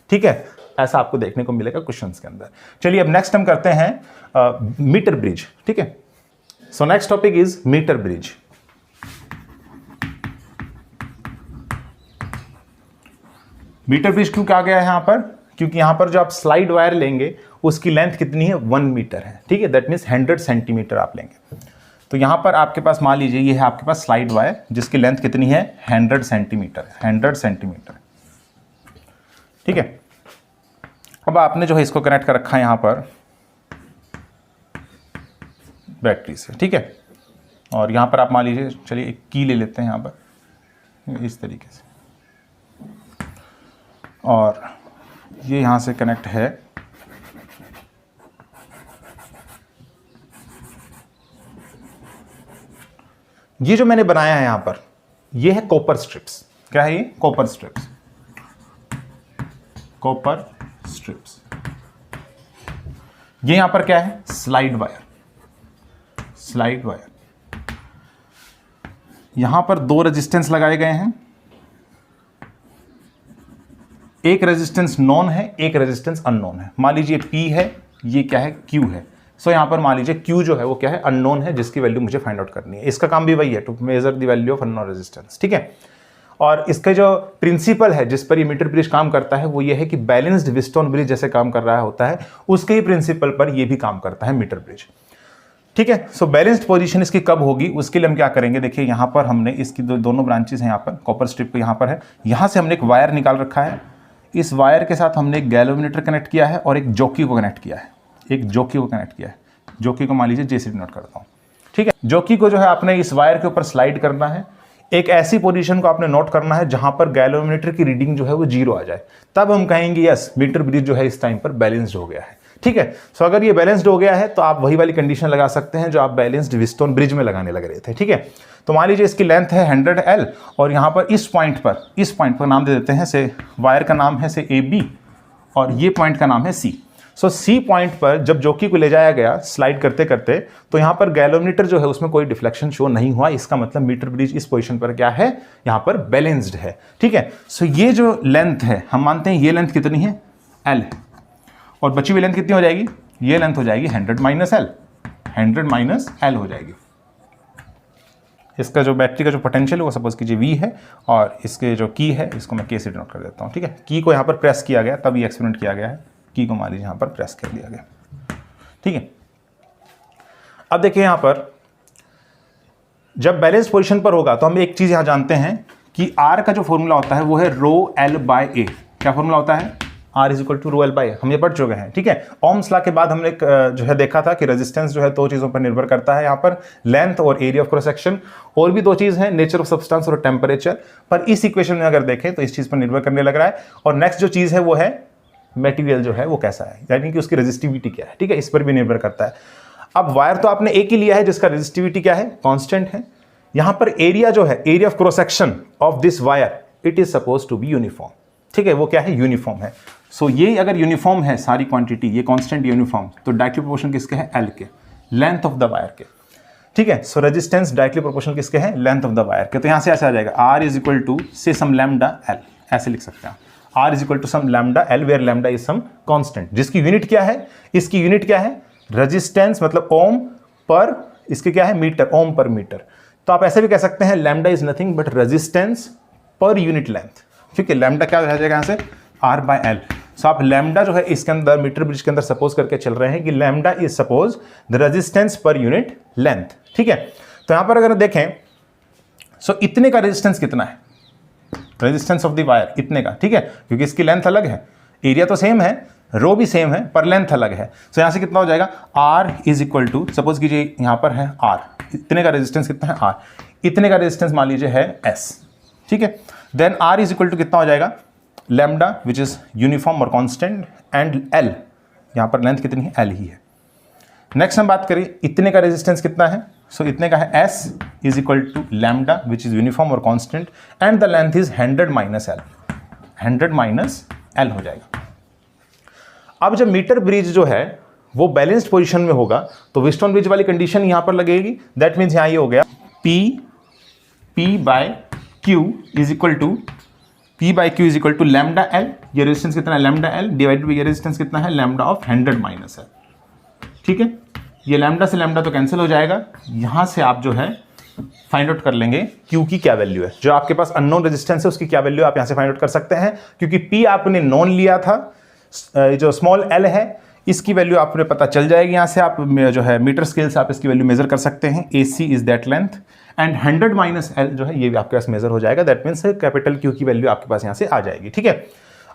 ठीक है। ऐसा आपको देखने को मिलेगा क्वेश्चंस के अंदर। चलिए अब नेक्स्ट हम करते हैं मीटर ब्रिज, ठीक है। So next topic is meter bridge. Meter bridge क्यों कहा गया है यहां पर, क्योंकि यहां पर जो आप स्लाइड वायर लेंगे उसकी लेंथ कितनी है, 1 मीटर है, ठीक है, दैट मीन्स 100 सेंटीमीटर आप लेंगे। तो यहां पर आपके पास मान लीजिए ये है आपके पास स्लाइड वायर जिसकी लेंथ कितनी है, 100 सेंटीमीटर, 100 सेंटीमीटर, ठीक है। अब आपने जो है इसको कनेक्ट कर रखा है यहां पर बैटरी से, ठीक है। और यहां पर आप मान लीजिए, चलिए एक की ले लेते हैं यहां पर इस तरीके से, और ये यहां से कनेक्ट है, ये जो मैंने बनाया है यहां पर, ये है कॉपर स्ट्रिप्स। क्या है ये, कॉपर स्ट्रिप्स, कॉपर स्ट्रिप्स। ये यहां पर क्या है, स्लाइड वायर, स्लाइड वायर। यहां पर दो रेजिस्टेंस लगाए गए हैं, एक रेजिस्टेंस नॉन है, एक रेजिस्टेंस अननोन है। मान लीजिए P है, ये क्या है Q है। सो यहां पर मान लीजिए Q जो है वो क्या है, अननोन है, जिसकी वैल्यू मुझे फाइंड आउट करनी है। इसका काम भी वही है, to measure the value of unknown resistance, ठीक है। और इसका जो प्रिंसिपल है जिस पर ये मीटर ब्रिज काम करता है वो ये है कि बैलेंस्ड व्हीटस्टोन ब्रिज जैसे काम कर रहा होता है, उसके ही प्रिंसिपल पर ये भी काम करता है मीटर ब्रिज, ठीक है। सो बैलेंस्ड पोजीशन इसकी कब होगी, उसके लिए हम क्या करेंगे, देखिए यहाँ पर हमने इसकी दोनों ब्रांचेस हैं, यहाँ पर कॉपर स्ट्रिप यहाँ पर है, यहाँ से हमने एक वायर निकाल रखा है, इस वायर के साथ हमने एक गैल्वेनोमीटर कनेक्ट किया है और एक जॉकी को कनेक्ट किया है, एक जॉकी को कनेक्ट किया है। जॉकी को मान लीजिए जे से डिनोट करता हूँ, ठीक है। जॉकी को जो है आपने इस वायर के ऊपर स्लाइड करना है, एक ऐसी पोजीशन को आपने नोट करना है जहां पर गैल्वेनोमीटर की रीडिंग जो है वो 0 आ जाए, तब हम कहेंगे यस मीटर ब्रिज जो है इस टाइम पर बैलेंस्ड हो गया है, ठीक है। सो अगर ये बैलेंस्ड हो गया है तो आप वही वाली कंडीशन लगा सकते हैं जो आप बैलेंस्ड व्हीटस्टोन ब्रिज में लगाने लग रहे थे, ठीक है। तो मान लीजिए इसकी लेंथ है 100 L और यहाँ पर इस पॉइंट पर नाम दे देते हैं, से वायर का नाम है से AB और ये पॉइंट का नाम है C। सो C पॉइंट पर जब जॉकी को ले जाया गया स्लाइड करते करते, तो यहाँ पर गैल्वेनोमीटर जो है उसमें कोई डिफ्लेक्शन शो नहीं हुआ, इसका मतलब मीटर ब्रिज इस पोजीशन पर क्या है, यहाँ पर बैलेंस्ड है, ठीक है। सो ये जो लेंथ है हम मानते हैं ये लेंथ कितनी है, L है, और बची हुई लेंथ कितनी हो जाएगी, ये लेंथ हो जाएगी 100 - L, 100 - L हो जाएगी। इसका जो बैटरी का जो पोटेंशियल है वो सपोज कीजिए V है और इसके जो की है इसको मैं K से डिनोट कर देता हूँ, ठीक है। की को यहाँ पर प्रेस किया गया तब ये एक्सपेरिमेंट किया गया है, की को मान लीजिए यहाँ पर प्रेस कर दिया गया, ठीक है। अब देखिए यहाँ पर जब बैलेंस पोजीशन पर होगा तो हम एक चीज़ यहाँ जानते हैं कि R का जो फॉर्मूला होता है वो है ρL/A। क्या फॉर्मूला होता है, R = ρL/A, हम ये पढ़ चुके हैं, ठीक है। ओम्स लॉ के बाद हमने जो है देखा था कि रेजिस्टेंस जो है दो चीज़ों पर निर्भर करता है, यहाँ पर लेंथ और एरिया ऑफ क्रॉस सेक्शन, और भी दो चीज़ हैं, नेचर ऑफ सब्सटेंस और टेम्परेचर। पर इस इक्वेशन में अगर देखें तो इस चीज़ पर निर्भर करने लग रहा है। और नेक्स्ट जो चीज़ है वो है मटेरियल जो है वो कैसा है, यानी कि उसकी रेजिस्टिविटी क्या है, ठीक है, इस पर भी निर्भर करता है। अब वायर तो आपने एक ही लिया है जिसका रेजिस्टिविटी क्या है, कांस्टेंट है। यहां पर एरिया जो है, area of cross section of this wire, it is suppose to be uniform, ठीक है, वो क्या है, यूनिफॉर्म है। सो ये अगर यूनिफॉर्म है सारी क्वांटिटी, ये कांस्टेंट यूनिफॉर्म, तो डायरेक्टली प्रोपोर्शनल किसके है, L के, लेंथ ऑफ द वायर के, ठीक है। सो रेजिस्टेंस डायरेक्टली प्रोपोर्शनल किसके है, लेंथ ऑफ द वायर के। तो यहां से ऐसे आ जाएगा R = से सम लैम्डा L, ऐसे लिख सकते हैं, R = some lambda L where lambda is some constant, जिसकी यूनिट क्या है, इसकी यूनिट क्या है, रेजिस्टेंस मतलब ओम पर, इसके क्या है, मीटर, ओम पर मीटर। तो आप ऐसे भी कह सकते हैं lambda is nothing but resistance पर यूनिट लेंथ, ठीक है। लैम्डा क्या हो जाएगा यहाँ से, R/L। सो आप लैम्डा जो है इसके अंदर मीटर ब्रिज के अंदर सपोज करके चल रहे हैं कि lambda is suppose the resistance पर यूनिट लेंथ, ठीक है। तो यहां पर अगर देखें सो इतने का रेजिस्टेंस कितना है, रेजिस्टेंस ऑफ द वायर इतने का, ठीक है, क्योंकि इसकी लेंथ अलग है, एरिया तो सेम है, रो भी सेम है, पर लेंथ अलग है। सो यहां से कितना हो जाएगा, R = सपोज कीजिए यहां पर है R, इतने का रेजिस्टेंस कितना है R, इतने का रेजिस्टेंस मान लीजिए है S, ठीक है। देन R = कितना हो जाएगा, लैम्डा विच इज यूनिफॉर्म और कांस्टेंट, एंड L, यहां पर लेंथ कितनी है, L ही है। नेक्स्ट हम बात करें इतने का रेजिस्टेंस कितना है, सो इतने का है S = lambda which is uniform और constant, and the length is 100 - L, 100 - L हो जाएगा। अब जब मीटर ब्रिज जो है वो बैलेंस्ड पोजीशन में होगा तो व्हीटस्टोन ब्रिज वाली कंडीशन यहां पर लगेगी। दैट मीन्स यहां ये हो गया P/Q = लैम्डा L, ये रेजिस्टेंस कितना है, लैम्डा L डिवाइडेड बाई ये रेजिस्टेंस कितना है, लैम्डा ऑफ 100 - L, ठीक है। ये लैम्डा से लैम्डा तो कैंसिल हो जाएगा, यहां से आप जो है फाइंड आउट कर लेंगे Q की क्या वैल्यू है, जो आपके पास अननोन रेजिस्टेंस है उसकी क्या वैल्यू आप यहां से फाइंड आउट कर सकते हैं, क्योंकि P आपने नॉन लिया था, जो स्मॉल L है इसकी वैल्यू आपने पता चल जाएगी, यहाँ से आप जो है मीटर स्केल से आप इसकी वैल्यू मेजर कर सकते हैं। AC is that length and 100 - L जो है ये भी आपके पास मेजर हो जाएगा। दैट मीन्स कैपिटल Q की वैल्यू आपके पास यहाँ से आ जाएगी, ठीक है।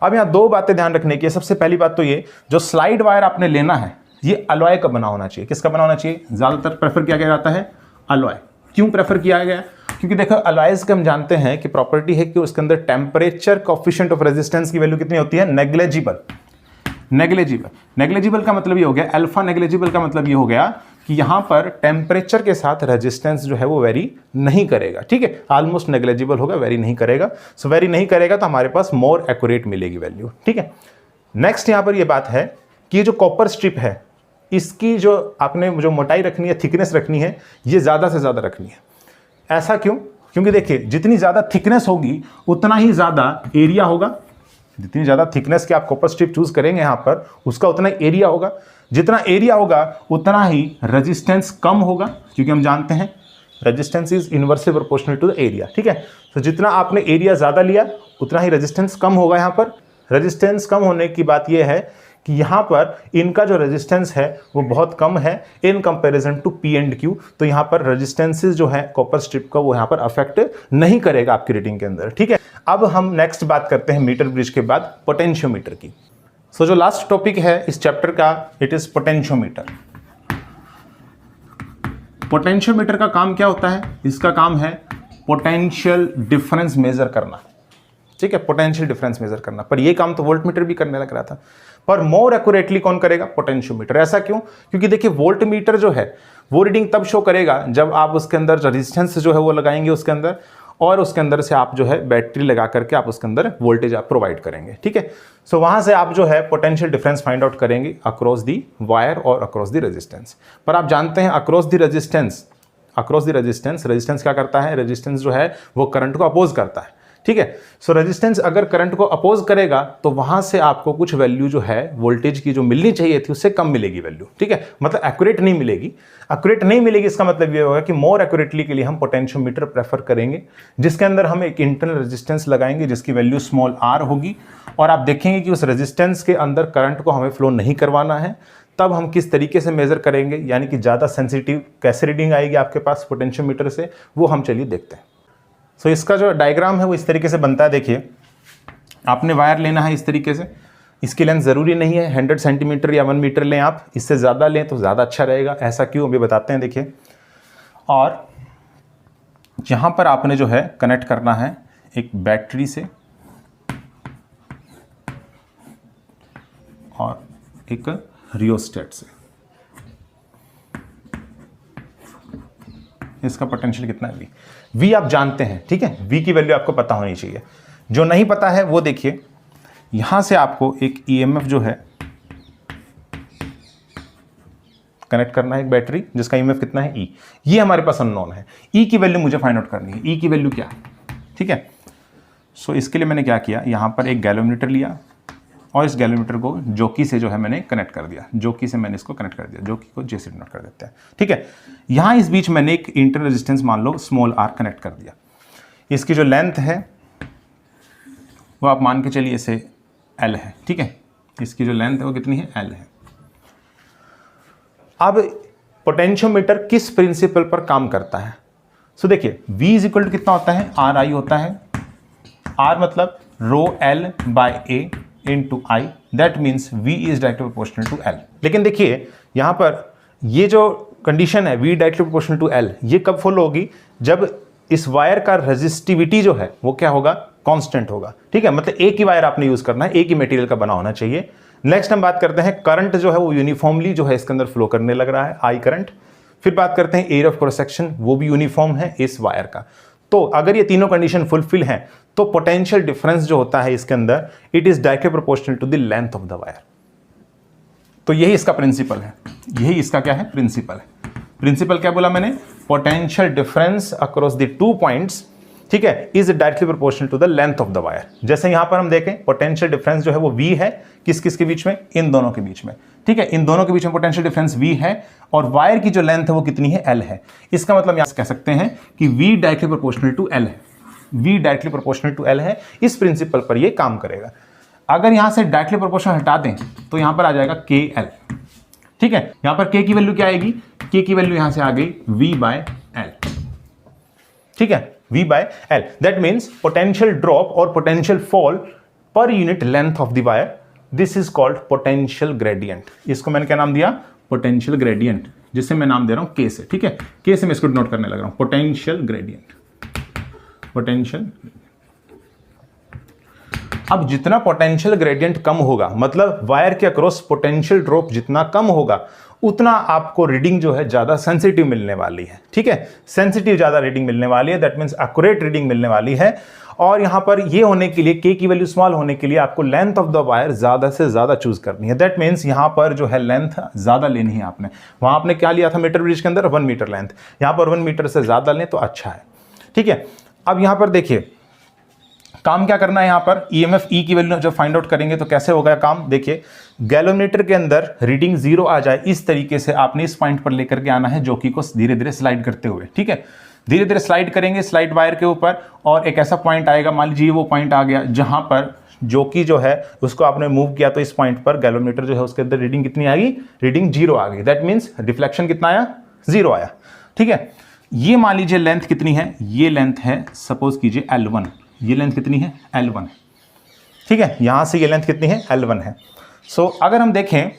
अब यहाँ दो बातें ध्यान रखने की है। सबसे पहली बात तो ये, जो स्लाइड वायर आपने लेना है ये अलॉय का बना होना चाहिए। किसका बना होना चाहिए, ज़्यादातर प्रेफर किया गया जाता है अलॉय। क्यों प्रेफर किया गया, क्योंकि देखो अलॉयज का हम जानते हैं कि प्रॉपर्टी है कि उसके अंदर टेम्परेचर कोएफिशिएंट ऑफ रेजिस्टेंस की वैल्यू कितनी होती है, नेग्लेजिबल। नेग्लेजिबल का मतलब ये हो गया, अल्फा नेग्लेजिबल का मतलब ये हो गया कि यहां पर टेम्परेचर के साथ रेजिस्टेंस जो है वो वेरी नहीं करेगा, ठीक है। ऑलमोस्ट नेग्लेजिबल होगा, वेरी नहीं करेगा। सो वेरी नहीं करेगा तो हमारे पास मोर एक्यूरेट मिलेगी वैल्यू, ठीक है। नेक्स्ट यहां पर ये बात है कि ये जो कॉपर स्ट्रिप है इसकी जो आपने जो मोटाई रखनी है, थिकनेस रखनी है, ये ज़्यादा से ज़्यादा रखनी है। ऐसा क्यों, क्योंकि देखिए जितनी ज़्यादा थिकनेस होगी उतना ही ज़्यादा एरिया होगा। जितनी ज़्यादा थिकनेस के आप कॉपर स्ट्रिप चूज करेंगे यहाँ पर, उसका उतना एरिया होगा। जितना एरिया होगा उतना ही रेजिस्टेंस कम होगा, क्योंकि हम जानते हैं resistance is inversely proportional to the area. ठीक है, तो जितना आपने एरिया ज़्यादा लिया उतना ही रेजिस्टेंस कम होगा। यहाँ पर रेजिस्टेंस कम होने की बात यह है कि यहाँ पर इनका जो रेजिस्टेंस है वो बहुत कम है in comparison to P and Q. तो यहाँ पर रेजिस्टेंसेस जो है कॉपर स्ट्रिप का वो यहाँ पर अफेक्ट नहीं करेगा आपकी रीडिंग के अंदर। ठीक है, अब हम नेक्स्ट बात करते हैं मीटर ब्रिज के बाद पोटेंशियोमीटर की। सो जो लास्ट टॉपिक है इस चैप्टर का, इट इज पोटेंशियोमीटर। पोटेंशियोमीटर का काम क्या होता है? इसका काम है पोटेंशियल डिफरेंस मेजर करना। ठीक है, पोटेंशियल डिफरेंस मेजर करना। पर ये काम तो वोल्टमीटर भी करने लग रहा था, पर मोर एक्यूरेटली कौन करेगा? पोटेंशियोमीटर। ऐसा क्यों? क्योंकि देखिए वोल्टमीटर जो है वो रीडिंग तब शो करेगा जब आप उसके अंदर रेजिस्टेंस जो है वो लगाएंगे उसके अंदर, और उसके अंदर से आप जो है बैटरी लगा करके आप उसके अंदर वोल्टेज आप प्रोवाइड करेंगे। ठीक है, सो वहां से आप जो है पोटेंशियल डिफरेंस फाइंड आउट करेंगे अक्रॉस दी वायर और अक्रॉस दी रेजिस्टेंस। पर आप जानते हैं अक्रॉस दी रेजिस्टेंस रेजिस्टेंस क्या करता है? रेजिस्टेंस जो है वो करंट को अपोज करता है। ठीक है, सो रेजिस्टेंस अगर करंट को अपोज करेगा तो वहां से आपको कुछ वैल्यू जो है वोल्टेज की जो मिलनी चाहिए थी उससे कम मिलेगी वैल्यू। ठीक है, मतलब एक्यूरेट नहीं मिलेगी। एक्यूरेट नहीं मिलेगी इसका मतलब ये होगा कि मोर एक्यूरेटली के लिए हम पोटेंशियोमीटर प्रेफर करेंगे, जिसके अंदर हम एक इंटरनल रेजिस्टेंस लगाएंगे जिसकी वैल्यू स्मॉल r होगी, और आप देखेंगे कि उस रेजिस्टेंस के अंदर करंट को हमें फ्लो नहीं करवाना है। तब हम किस तरीके से मेजर करेंगे, यानी कि ज़्यादा सेंसिटिव कैसे रीडिंग आएगी आपके पास पोटेंशियोमीटर से, वो हम चलिए देखते हैं। सो इसका जो डायग्राम है वो इस तरीके से बनता है। देखिए आपने वायर लेना है इस तरीके से, इसकी लेंथ ज़रूरी नहीं है 100 सेंटीमीटर या 1 मीटर लें आप, इससे ज़्यादा लें तो ज़्यादा अच्छा रहेगा। ऐसा क्यों अभी बताते हैं। देखिए, और यहाँ पर आपने जो है कनेक्ट करना है एक बैटरी से और एक रियोस्टेट से। इसका पोटेंशियल कितना है? V आप जानते हैं। ठीक है, V की वैल्यू आपको पता होनी चाहिए। जो नहीं पता है वो देखिए, यहां से आपको एक EMF जो है कनेक्ट करना है एक बैटरी जिसका EMF कितना है? E। ये हमारे पास अननोन है। E की वैल्यू मुझे फाइंड आउट करनी है। E की वैल्यू क्या है? ठीक है, सो इसके लिए मैंने क्या किया, यहां पर एक गैलोमीटर लिया और इस गैलोमीटर को जोकी से जो है मैंने कनेक्ट कर दिया। जोकी से मैंने इसको कनेक्ट कर दिया, जोकी को जे से डिनोट कर देते हैं। ठीक है, यहाँ इस बीच मैंने एक इंटर रेजिस्टेंस मान लो स्मॉल r कनेक्ट कर दिया। इसकी जो लेंथ है वो आप मान के चलिए इसे L है। ठीक है, इसकी जो लेंथ है वो कितनी है? L है। अब पोटेंशियोमीटर किस प्रिंसिपल पर काम करता है? सो देखिए V इज इक्वल टू कितना होता है? RI होता है। R मतलब rho L by A into I, that means V is directly proportional to L। लेकिन देखिए यहाँ पर ये जो कंडीशन है V directly proportional to L, ये कब फॉलो होगी? जब इस वायर का रेजिस्टिविटी जो है वो क्या होगा? कांस्टेंट होगा। ठीक है, मतलब एक ही वायर आपने यूज करना है, एक ही मटेरियल का बना होना चाहिए। नेक्स्ट हम बात करते हैं करंट जो है वो यूनिफॉर्मली जो है इसके अंदर फ्लो करने लग रहा है, आई करंट। फिर बात करते हैं एरिया ऑफ क्रॉस सेक्शन, वो भी यूनिफॉर्म है इस वायर का। तो अगर ये तीनों कंडीशन फुलफिल हैं तो पोटेंशियल डिफरेंस जो होता है इसके अंदर, it is directly proportional to the length of the wire. तो यही इसका प्रिंसिपल है, यही इसका क्या है? प्रिंसिपल है। प्रिंसिपल क्या बोला मैंने? Potential difference across the 2 points, ठीक है, is directly proportional to the length of the wire. जैसे यहां पर हम देखें पोटेंशियल डिफरेंस जो है वो V है, किस किस के बीच में? इन दोनों के बीच में। ठीक है, इन दोनों के बीच में पोटेंशियल डिफरेंस V है, और वायर की जो लेंथ है वो कितनी है? L है। इसका मतलब यहां कह सकते हैं कि V directly proportional to L है। V directly proportional to L है। इस प्रिंसिपल पर ये काम करेगा। अगर यहां से डायरेक्टली प्रोपोर्शनल हटा दें तो यहां पर आ जाएगा KL। ठीक है, यहां पर K की वैल्यू क्या आएगी? K की वैल्यू यहां से आ गई V बाय L। ठीक है, V bye L, that means potential drop और पोटेंशियल फॉल पर unit length of the wire, this is called potential gradient. इसको मैंने क्या नाम दिया? पोटेंशियल ग्रेडियंट, जिसे मैं नाम दे रहा हूं K से। ठीक है, K से मैं इसको नोट करने लग रहा हूं, पोटेंशियल ग्रेडियंट। पोटेंशियल, अब जितना पोटेंशियल ग्रेडियंट कम होगा, मतलब वायर के अक्रॉस पोटेंशियल ड्रॉप जितना कम होगा, उतना आपको रीडिंग जो है ज्यादा सेंसिटिव मिलने वाली है। ठीक है, सेंसिटिव ज्यादा रीडिंग मिलने वाली है, दैट मीन्स एक्यूरेट रीडिंग मिलने वाली है। और यहां पर ये होने के लिए, K की वैल्यू स्मॉल होने के लिए आपको लेंथ ऑफ द वायर ज्यादा से ज्यादा चूज करनी है। दैट मीन्स यहां पर जो है लेंथ ज्यादा लेनी है आपने। वहां आपने क्या लिया था मीटर ब्रिज के अंदर? 1 मीटर लेंथ। यहां पर 1 मीटर से ज्यादा लें तो अच्छा है। ठीक है। अब यहाँ पर देखिए काम क्या करना है, यहाँ पर ईएमएफ ई की वैल्यू जब फाइंड आउट करेंगे तो कैसे होगा काम, देखिए गैलोमीटर के अंदर रीडिंग 0 आ जाए इस तरीके से आपने इस पॉइंट पर लेकर के आना है जॉकी को धीरे धीरे स्लाइड करते हुए, ठीक है। धीरे धीरे स्लाइड करेंगे स्लाइड वायर के ऊपर और एक ऐसा पॉइंट आएगा, मान लीजिए वो पॉइंट आ गया जहां पर जॉकी जो है उसको आपने मूव किया तो इस पॉइंट पर गैलोमीटर जो है उसके अंदर रीडिंग कितनी आएगी, रीडिंग 0 आ गई। दैट मीन्स डिफ्लेक्शन कितना आया, 0 आया, ठीक है। ये मान लीजिए लेंथ कितनी है, ये लेंथ है सपोज कीजिए L1, ये लेंथ कितनी है L1, ठीक है। यहां से ये लेंथ कितनी है L1 है। सो अगर हम देखें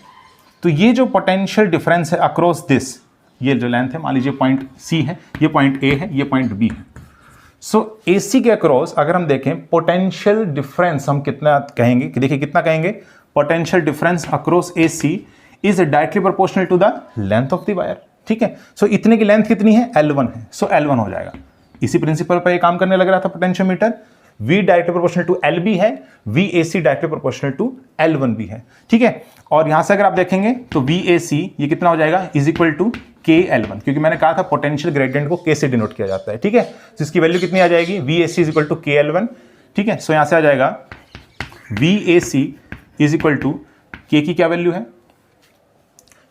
तो ये जो पोटेंशियल डिफरेंस है अक्रॉस दिस, ये जो लेंथ है मान लीजिए पॉइंट C है, ये पॉइंट A है, ये पॉइंट B है। सो AC के अक्रॉस अगर हम देखें पोटेंशियल डिफरेंस हम कितना कहेंगे कि देखिए कितना कहेंगे, potential difference across AC is directly proportional to the length of the wire, ठीक है। सो इतने की लेंथ कितनी है L1 है, सो L1 हो जाएगा। इसी प्रिंसिपल पर ये काम करने लग रहा था potentiometer. V directly proportional to LB है, VAC directly proportional to L1B है, ठीक है। और यहां से अगर आप देखेंगे तो VAC ये कितना हो जाएगा इज इक्वल टू KL1, क्योंकि मैंने कहा था पोटेंशियल ग्रेडियंट को K से डिनोट किया जाता है, ठीक है। तो इसकी वैल्यू कितनी आ जाएगी, VAC is equal to KL1, ठीक है। सो यहां से आ जाएगा VAC is equal to K की क्या वैल्यू है,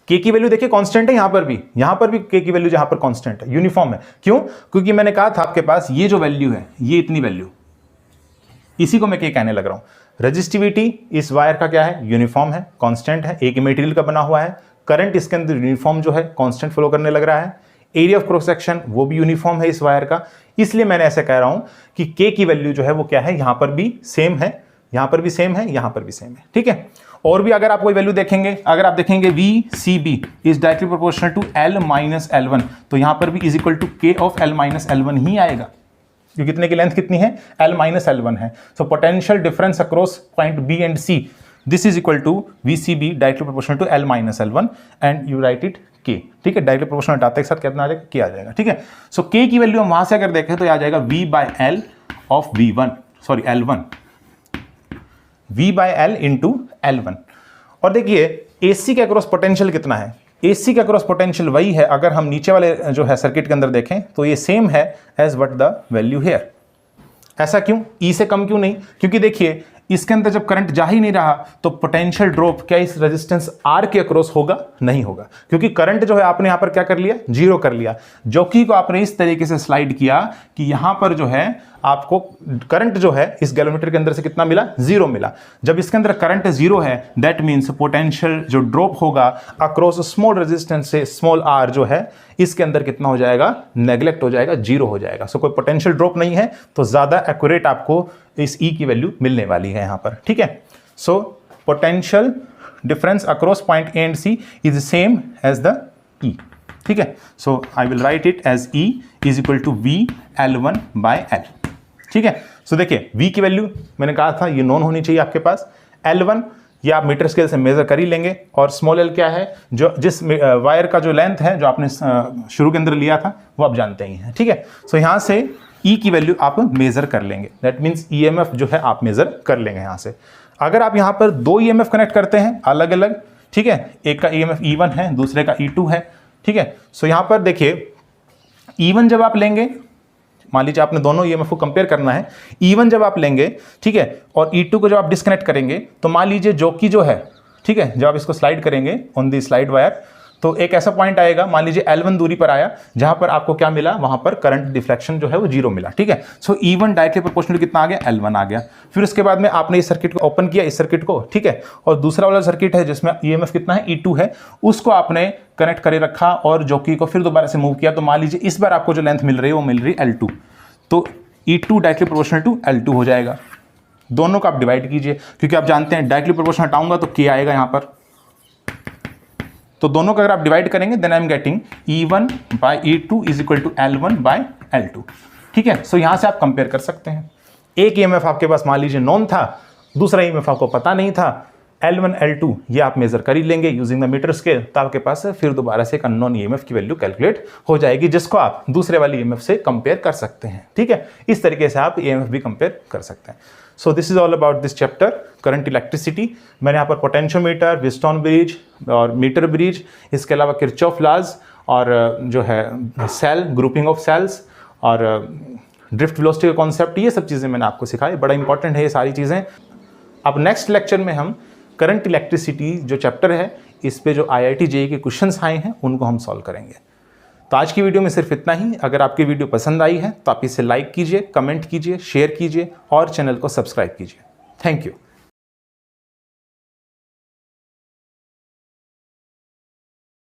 K की वैल्यू देखिए कांस्टेंट है, यहां पर भी K की वैल्यू जहां पर कांस्टेंट है, यूनिफॉर्म है। क्यों, क्योंकि मैंने कहा था आपके पास ये जो वैल्यू है ये इतनी वैल्यू, इसी को मैं K कहने लग रहा हूं। रजिस्टिविटी इस वायर का क्या है, यूनिफॉर्म है, कांस्टेंट है, एक मटेरियल का बना हुआ है। करंट इसके अंदर यूनिफॉर्म जो है कांस्टेंट फ्लो करने लग रहा है। एरिया ऑफ क्रॉस सेक्शन वो भी यूनिफॉर्म है इस वायर का, इसलिए मैंने ऐसे कह रहा हूं कि K की वैल्यू जो है वो क्या है, यहां पर भी सेम है, यहां पर भी सेम है, यहां पर भी सेम है, ठीक है। और भी अगर आप कोई वैल्यू देखेंगे, अगर आप देखेंगे VCB is directly proportional to L minus L1, तो यहां पर भी is equal to K of L minus L1 ही आएगा, क्योंकि कितने की लेंथ कितनी है, L माइनस L1 है। So potential difference across point B and C this is equal to VCB directly proportional to L minus L1 and you write it K, ठीक है। डायरेक्टली प्रोपोर्शनल हटाते के साथ कितना आ जाएगा, K आ जाएगा, ठीक है। सो K की वैल्यू हम वहां से अगर देखें तो आ जाएगा V bye L of L1, V bye L into L1। और देखिए AC के अक्रॉस पोटेंशियल कितना है, AC के अक्रॉस पोटेंशियल वही है, अगर हम नीचे वाले जो है सर्किट के अंदर देखें तो ये सेम है as what the value here. ऐसा क्यों, E से कम क्यों नहीं, क्योंकि देखिए इसके अंदर जब करंट जा ही नहीं रहा तो पोटेंशियल ड्रॉप क्या इस रेजिस्टेंस R के अक्रॉस होगा, नहीं होगा, क्योंकि करंट जो है आपने यहां पर क्या कर लिया, 0 कर लिया। जॉकी को आपने इस तरीके से स्लाइड किया कि यहां पर जो है आपको करंट जो है इस गैलोमीटर के अंदर से कितना मिला, 0 मिला। जब इसके अंदर करंट 0 है दैट मीन्स पोटेंशियल जो ड्रॉप होगा अक्रॉस स्मॉल रेजिस्टेंस से स्मॉल r जो है इसके अंदर कितना हो जाएगा, नेग्लेक्ट हो जाएगा, 0 हो जाएगा। सो कोई पोटेंशियल ड्रॉप नहीं है, तो ज्यादा एक्यूरेट आपको इस E की वैल्यू मिलने वाली है यहां पर, ठीक है। So potential difference across point A and C is same as the E, ठीक है। So I will write it as E is equal to V L1 by L, ठीक है। सो देखिए V की वैल्यू मैंने कहा था ये नोन होनी चाहिए आपके पास। L1 ये आप मीटर स्केल से मेजर कर ही लेंगे, और स्मॉल l क्या है, जो जिस वायर का जो लेंथ है जो आपने शुरू के अंदर लिया था वो आप जानते ही हैं, ठीक है। सो यहाँ से E की वैल्यू आप मेजर कर लेंगे, दैट मीन्स EMF जो है आप मेजर कर लेंगे यहाँ से। अगर आप यहाँ पर 2 EMF कनेक्ट करते हैं अलग अलग, ठीक है, एक का EMF E1 है, दूसरे का E2 है, ठीक है। सो यहाँ पर देखिए E1 जब आप लेंगे, मान लीजिए आपने दोनों EMF को कंपेयर करना है, E1 जब आप लेंगे, ठीक है, और E2 को जब आप डिस्कनेक्ट करेंगे तो मान लीजिए जॉकी जो है, ठीक है, जब आप इसको स्लाइड करेंगे ऑन दी स्लाइड वायर तो एक ऐसा पॉइंट आएगा, मान लीजिए L1 दूरी पर आया, जहां पर आपको क्या मिला, वहां पर करंट डिफ्लेक्शन जो है वो 0 मिला, ठीक है। सो E1 डायरेक्टली प्रोपोर्शनल कितना आ गया, L1 आ गया। फिर उसके बाद में आपने इस सर्किट को ओपन किया, इस सर्किट को, ठीक है, और दूसरा वाला सर्किट है जिसमें EMF कितना है, E2 है, उसको आपने कनेक्ट करे रखा और जॉकी को फिर दोबारा से मूव किया, तो मान लीजिए इस बार आपको जो लेंथ मिल रही है वो मिल रही है L2, तो E2 directly proportional to L2 हो जाएगा। दोनों को आप डिवाइड कीजिए, क्योंकि आप जानते हैं डायरेक्टली प्रोपोर्शनल हटाऊंगा तो K आएगा यहां पर, तो दोनों का अगर आप डिवाइड करेंगे then I am getting E1 by E2 is equal to L1 by L2, ठीक है। सो यहां से आप कंपेयर कर सकते हैं। एक EMF आपके पास मान लीजिए नॉन था, दूसरा EMF आपको पता नहीं था, L1 L2 ये आप मेजर कर ही लेंगे यूजिंग द मीटर स्केल, तो आपके पास फिर दोबारा से एक अननोन EMF की वैल्यू कैलकुलेट हो जाएगी, जिसको आप दूसरे वाली EMF से कंपेयर कर सकते हैं, ठीक है। इस तरीके से आप EMF भी कंपेयर कर सकते हैं। So this is all about this chapter current electricity. मैंने यहाँ पर पोटेंशियोमीटर, व्हीटस्टोन ब्रिज और मीटर ब्रिज, इसके अलावा किरचॉफ लॉज और जो है सेल, ग्रुपिंग ऑफ सेल्स और ड्रिफ्ट वेलोसिटी का कॉन्सेप्ट, ये सब चीज़ें मैंने आपको सिखाई, बड़ा इंपॉर्टेंट है ये सारी चीज़ें। अब नेक्स्ट लेक्चर में हम करंट इलेक्ट्रिसिटी जो चैप्टर है, इस पे जो IIT JEE के क्वेश्चंस आए हैं उनको हम सॉल्व करेंगे। तो आज की वीडियो में सिर्फ इतना ही। अगर आपकी वीडियो पसंद आई है तो आप इसे लाइक कीजिए, कमेंट कीजिए, शेयर कीजिए और चैनल को सब्सक्राइब कीजिए। Thank you.